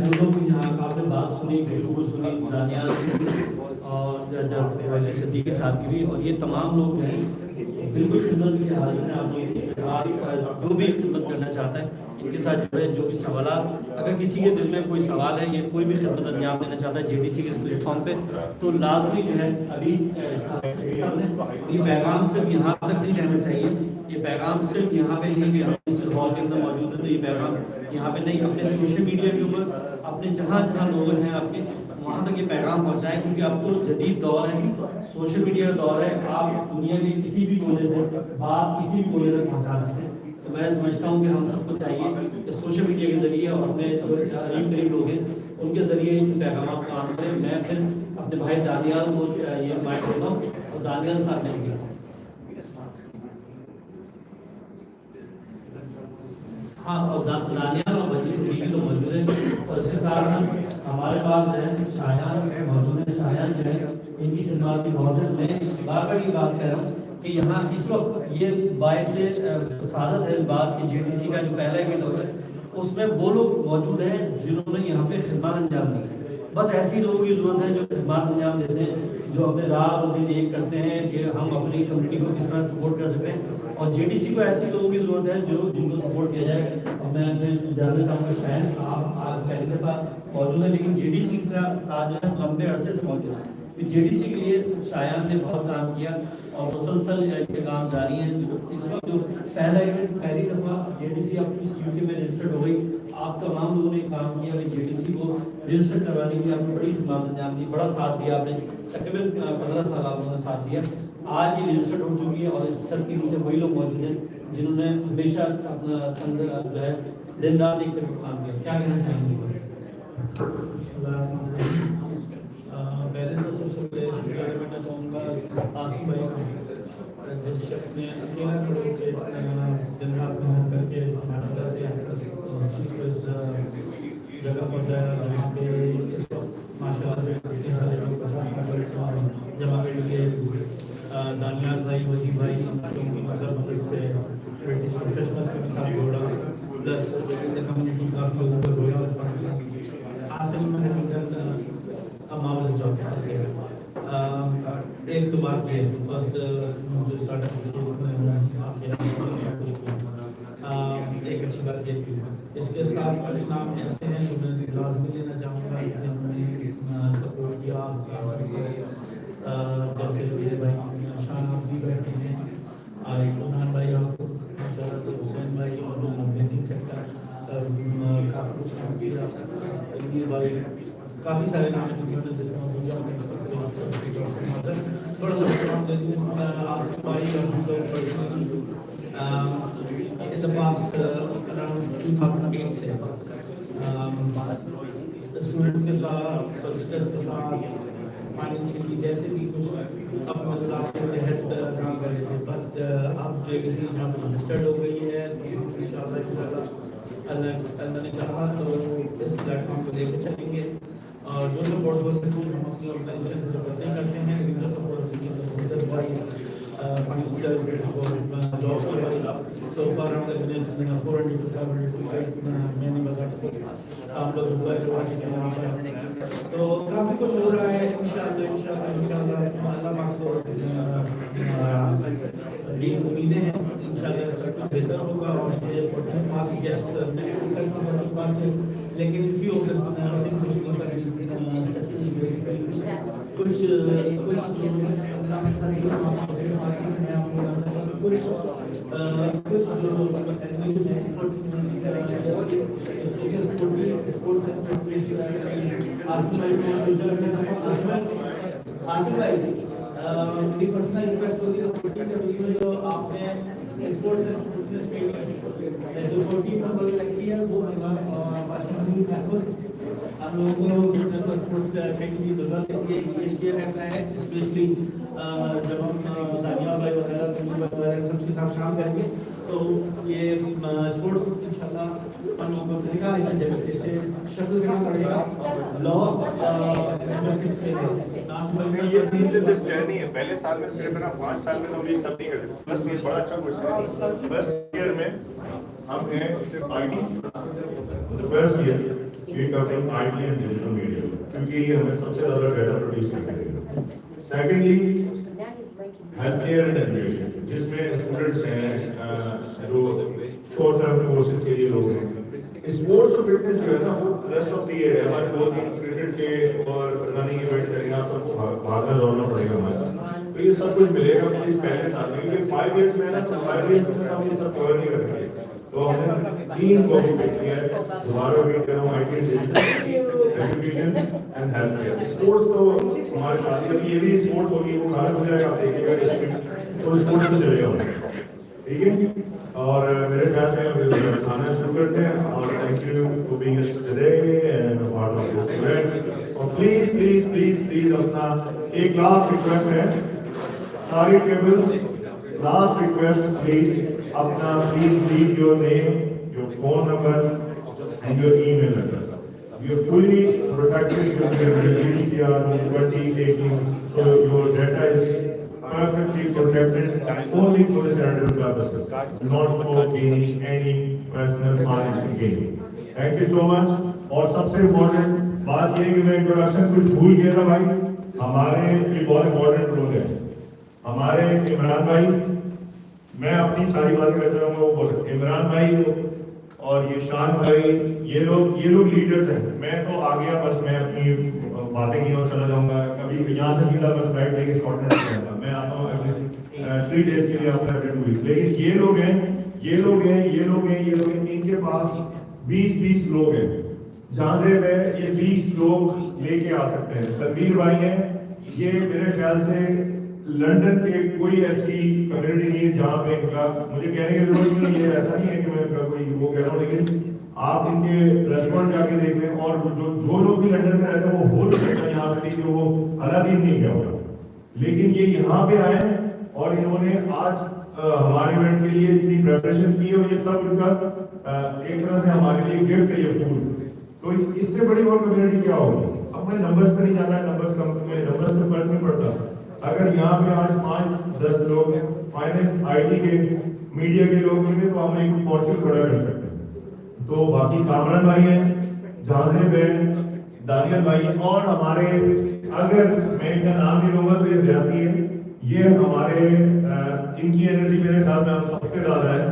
जो लोग यहाँ आपने बात सुनी, बिल्कुल सुनी, दानियाल और सिद्दीकी साहब की भी, और ये तमाम लोग जो हैं बिल्कुल खिदमत के हाजिर हैं। आप जो भी खिदमत करना चाहता है इनके साथ जुड़े। जो भी सवाल, अगर किसी के दिल में कोई सवाल है, ये कोई भी खिदमत अंजाम देना चाहता है JDC के इस प्लेटफॉर्म पे, तो लाजमी जो है अभी ये पैगाम सिर्फ यहाँ तक नहीं रहना चाहिए। ये पैगाम सिर्फ यहाँ पे नहीं कि हम इस हॉल के अंदर मौजूद है तो ये पैगाम यहाँ पे नहीं, अपने सोशल मीडिया के ऊपर अपने जहाँ जहाँ लोग हैं आपके वहाँ तक ये पैगाम पहुँचाएं, क्योंकि अब तो जदीद दौर है, सोशल मीडिया का दौर है। आप दुनिया के किसी भी कोने से बात किसी भी कोने तक पहुँचा सकते हैं। तो मैं समझता हूँ कि हम सबको चाहिए कि सोशल मीडिया के जरिए और अपने जो करीब लोग हैं उनके जरिए इन पैगाम को काम करें। मैं फिर अपने भाई दानियाल को ये माइक देता हूँ और दानियाल साहब ने हाँ और दानियाल और बच्ची सिद्दीकी तो मौजूद है, और इसके साथ साथ हमारे पास है शायान मौजूद है। शायान जो है इनकी खिदमत भी मौजूद है। बार बार ये बात कह रहा हूँ कि यहाँ इस वक्त ये बायस सादत है इस बात की JDC का जो पहला इवेंट होगा उसमें वो लोग मौजूद हैं जिन्होंने यहाँ पे खिदमत अंजाम दी। बस ऐसी लोगों की ज़रूरत है जो खिदमत अंजाम देते हैं, जो अपने रात और दिन एक करते हैं कि हम अपनी कम्युनिटी को किस तरह सपोर्ट कर सकते हैं। और JDC को ऐसे लोगों की ज़रूरत है जो जिनको सपोर्ट किया जाए। और मैं जानना चाहूँगा शायद आप पहली दफ़ा मौजूद है, लेकिन JDC के साथ जो है लंबे अरसे से मौजूद है। तो JDC के लिए शायान ने बहुत काम किया और मुसलसल ये काम जारी हैं। जो इस वक्त जो पहला इवेंट पहली दफ़ा JDC अब इस UK में रजिस्टर्ड हो गई। आप तमाम लोगों ने काम किया कि JDC को रजिस्टर करवाने के लिए आपने बड़ी खिदमत अंजाम दी, बड़ा साथ दिया आपने। तकरीबन 15 साल आपने साथ दिया। आज ये रजिस्टर्ड हो चुकी है और इस सर के नीचे वही लोग मौजूद हैं जिन्होंने हमेशा अपना जो है दिन रात एक करके काम किया। क्या कहना चाहेंगे? پہلے تو سب سے پہلے شکریہ ادا کرنا چاہوں گا آصف بھائی کا، جس شخص نے اکیلا کھڑے ہو کے دن رات محنت کر کے ماشاءاللہ سے اس چیز کو اس جگہ پہنچایا جہاں پہ اس وقت ماشاءاللہ سے اتنے سارے لوگ 50 جمع کر کے دانیال بھائی، وجی بھائی، ان کی مدد سے برٹش پروفیشنل کے ساتھ جوڑا، پلس کمیونٹی کافی لوگوں کو جوڑا، حاصل میں معاملہ جو ہے ایک تو بات یہ فرسٹ جو اسٹارٹ اپ ایک اچھی بات یہ تھی. اس کے ساتھ کچھ نام ایسے ہیں جو میں لازمی لینا چاہوں گا جنہوں نے سپورٹ کیا، جیسے میرے بھائی شان آپ بھی بیٹھے ہیں، عثمان بھائی آپ کو ماشاءاللہ سے، حسین بھائی اور بینکنگ سیکٹر کافی کچھ کام کیا، تنویر بھائی، کافی سارے نام ہیں جنہوں نے جس میں تھوڑا سا نام دے دوں. آصف بھائی in the past around 2008 سے اسٹوڈنٹس کے ساتھ، سولسٹرس کے ساتھ، فائنینشیلی جیسے بھی کچھ اپنے مدد کے تحت کام کر رہے تھے. بٹ اب JDC جہاں پہ رجسٹرڈ ہو گئی ہے ان شاء اللہ نے چاہا تو اس پلیٹ فارم کو لے کے چلیں گے، اور جو سپورٹ ہو سکتی ہم اپنی آرگنائزیشن سے کرتے کرتے ہیں، لیکن جو سپورٹ ہو سکتی ہے بزنس وائز، فائنینشیل اور جابس کے وائز. سو فار ہم لوگوں نے 400 to 500 میں نے بتا آپ لوگ تو کافی کچھ ہو رہا ہے. انشاءاللہ اللہ پاک سے امیدیں ہیں انشاءاللہ سب سے بہتر ہوگا. اور یہ یس بات ہے، لیکن کچھ میری پرسنل ریکویسٹ ہوگی جو آپ نے اسپورٹس جو 14 نمبر لگتی ہے وہ ہم لوگوں کو اسپورٹس اکیڈمی کی ضرورت ہے. یہ اس لیے رہتا ہے اسپیشلی جب ہم دانیال بھائی وغیرہ سب کے ساتھ کام کریں گے تو یہ اسپورٹس انشاءاللہ ہم لوگوں کو ملے گا. اسے شکل میں پڑے گا لا نمبر 6 میں یہ دس جرنی ہے. پہلے سال میں صرف نا 5 سال میں ہم یہ سب نہیں کرتے. بس یہ بڑا اچھا کوشچن ہے. فرسٹ ایئر میں ہم ہیں صرف IT. فرسٹ ایئر یہ covering IT and digital media کیونکہ یہ ہمیں سب سے زیادہ ڈیٹا پروڈیوس کرتے ہیں. Secondly health care and education جس میں اسٹوڈنٹس ہیں جو شارٹ ٹرم کورسز کے لیے لوگ ہیں. اسپورٹس اور فٹنس جو ہے نا وہ ریسٹ آف دی ایئر ہے. ہمارے 2-3 کرکٹ کے اور رننگ ایونٹ کریں گے، آپ سب کو بھاگنا دوڑنا پڑے گا ہمارے ساتھ. تو یہ سب کچھ ملے گا اس پہلے سال میں، کیونکہ 5 ایئرس میں نا 5 ایئرس میں ہم یہ سب کور نہیں کر سکتے. تو ہم نے 3 کو ریپیٹ کیا ہے. دوبارہ ریپیٹ کر رہا ہوں، IT education and health care. Sports تو ہمارے ساتھ ہی یہ بھی اسپورٹس ہوگی، وہ کھانا ہو جائے گا، آپ دیکھیے گا تو اسپورٹس میں چلے گا. ٹھیک ہے. اور میرے خیال سے کھانا شروع کرتے ہیں. اور thank you for being here today and part of this event. اور پلیز پلیز پلیز پلیز اپنا ایک لاسٹ ریکویسٹ ہے ساری ٹیبل، لاسٹ ریکویسٹ پلیز اپنا please leave your name, your phone number and your email address. You are fully protected with your GDPR 2018, so your data is perfectly protected only for the charitable purposes, not for gaining any personal financial gain. Thank you so much. اور سب سے important بات یہ ہے کہ میں introduction کچھ بھول گیا تھا بھائی. ہمارے یہ بہت امپورٹنٹ رول ہے. ہمارے عمران بھائی، میں اپنی ساری باتیں کرتا ہوں وہ عمران بھائی اور یہ شان بھائی، یہ لوگ لیڈرز ہیں. میں تو آ گیا، بس میں اپنی باتیں کی اور چلا جاؤں گا. کبھی یہاں سے سیدھا بس فلائٹ لے کے اسکاٹ لینڈ جاؤں گا. میں آتا ہوں 3 days کے لیے آتا ہوں 2 weeks. لیکن یہ لوگ ہیں ان کے پاس 20 لوگ ہیں جہاں سے میں یہ 20 لوگ لے کے آ سکتے ہیں. تنویر بھائی ہیں، یہ میرے خیال سے لنڈن کے کوئی ایسی کمیونٹی نہیں ہے جہاں پہ ان کا مجھے کہنے کی ضرورت نہیں ہے. یہ ایسا نہیں ہے کہ میں ان کا کوئی وہ کہہ رہا ہوں، لیکن آپ ان کے ریسٹورینٹ جا کے دیکھ لیں, اور جو لوگ بھی لندن میں رہتے ہیں وہ ہو سکتا ہے یہاں سے کہ وہ الادین نہیں کیا ہوگا, لیکن یہ یہاں پہ آئے اور انہوں نے آج ہمارے ایونٹ کے لیے اتنی پریپریشن کی, اور یہ سب ان کا ایک طرح سے ہمارے لیے گفٹ ہے یہ فوڈ. تو اس سے بڑی اور کمیونٹی کیا ہوگی؟ اب میں نمبرز پہ نہیں جانا ہے, نمبرز سے فرق نہیں پڑتا. اگر یہاں پہ آج 5-10 لوگ فائنینس, آئی ٹی کے, میڈیا کے لوگ ملے تو ہم ایک فارچون کھڑا کر سکتے ہیں. تو باقی کامران بھائی ہیں, جہازیب ہیں, دانیل بھائی, اور ہمارے, اگر میں ان کا نام نہیں لوں گا تو یہ زیادتی ہے, یہ ہمارے ان کی انرجی میرے خیال میں سب سے زیادہ ہے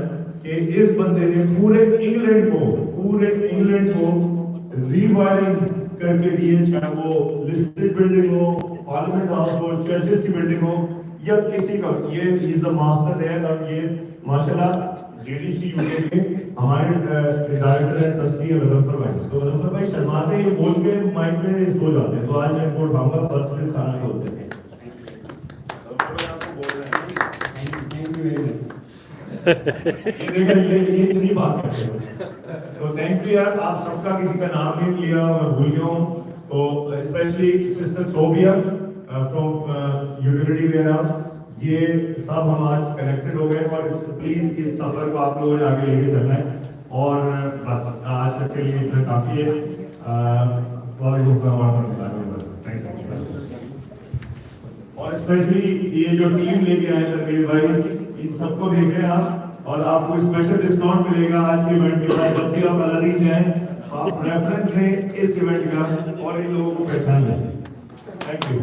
کہ اس بندے نے پورے انگلینڈ کو ریوائرنگ کر کے دیے, چاہے وہ لسٹڈ بلڈنگ ہو, پارلیمنٹ ہاؤس ہو, چرچز کی بلڈنگ ہو, یا کسی کا. یہ از دا ماسٹر ہے, اور یہ ماشاءاللہ JDC UK کے ہمارے ڈائریکٹر ہیں ٹرسٹی مظفر بھائی. تو مظفر بھائی شرماتے یہ بول کے مائک میں سو جاتے ہیں, تو آج میں ان کو اٹھاؤں گا, بس پھر کھانا کھولتے ہیں. یہ اتنی بات کرتے ہیں. تو تھینک یو یار, آپ سب کا کسی کا نام نہیں لیا, میں بھول گیا ہوں. تو specially sister Sobia from utility warehouse, یہ سب ہم آج کنیکٹڈ ہو گئے, اور پلیز اس سفر کو آپ لوگوں نے آگے لے کے چلنا ہے. اور بس آج تک کے لیے اتنا کافی ہے. وعلیکم السلام ورحمۃ اللہ وبرکاتہ. اور اسپیشلی یہ جو ٹیم لے کے آئے تنویر بھائی, ان سب کو دیکھیں آپ, اور آپ کو اسپیشل ڈسکاؤنٹ ملے گا آج کے ایونٹ کے بعد. جب بھی آپ الادین جائیں آپ ریفرنس لیں اس ایونٹ کا, اور ان لوگوں کو پہچان لیں. Thank you.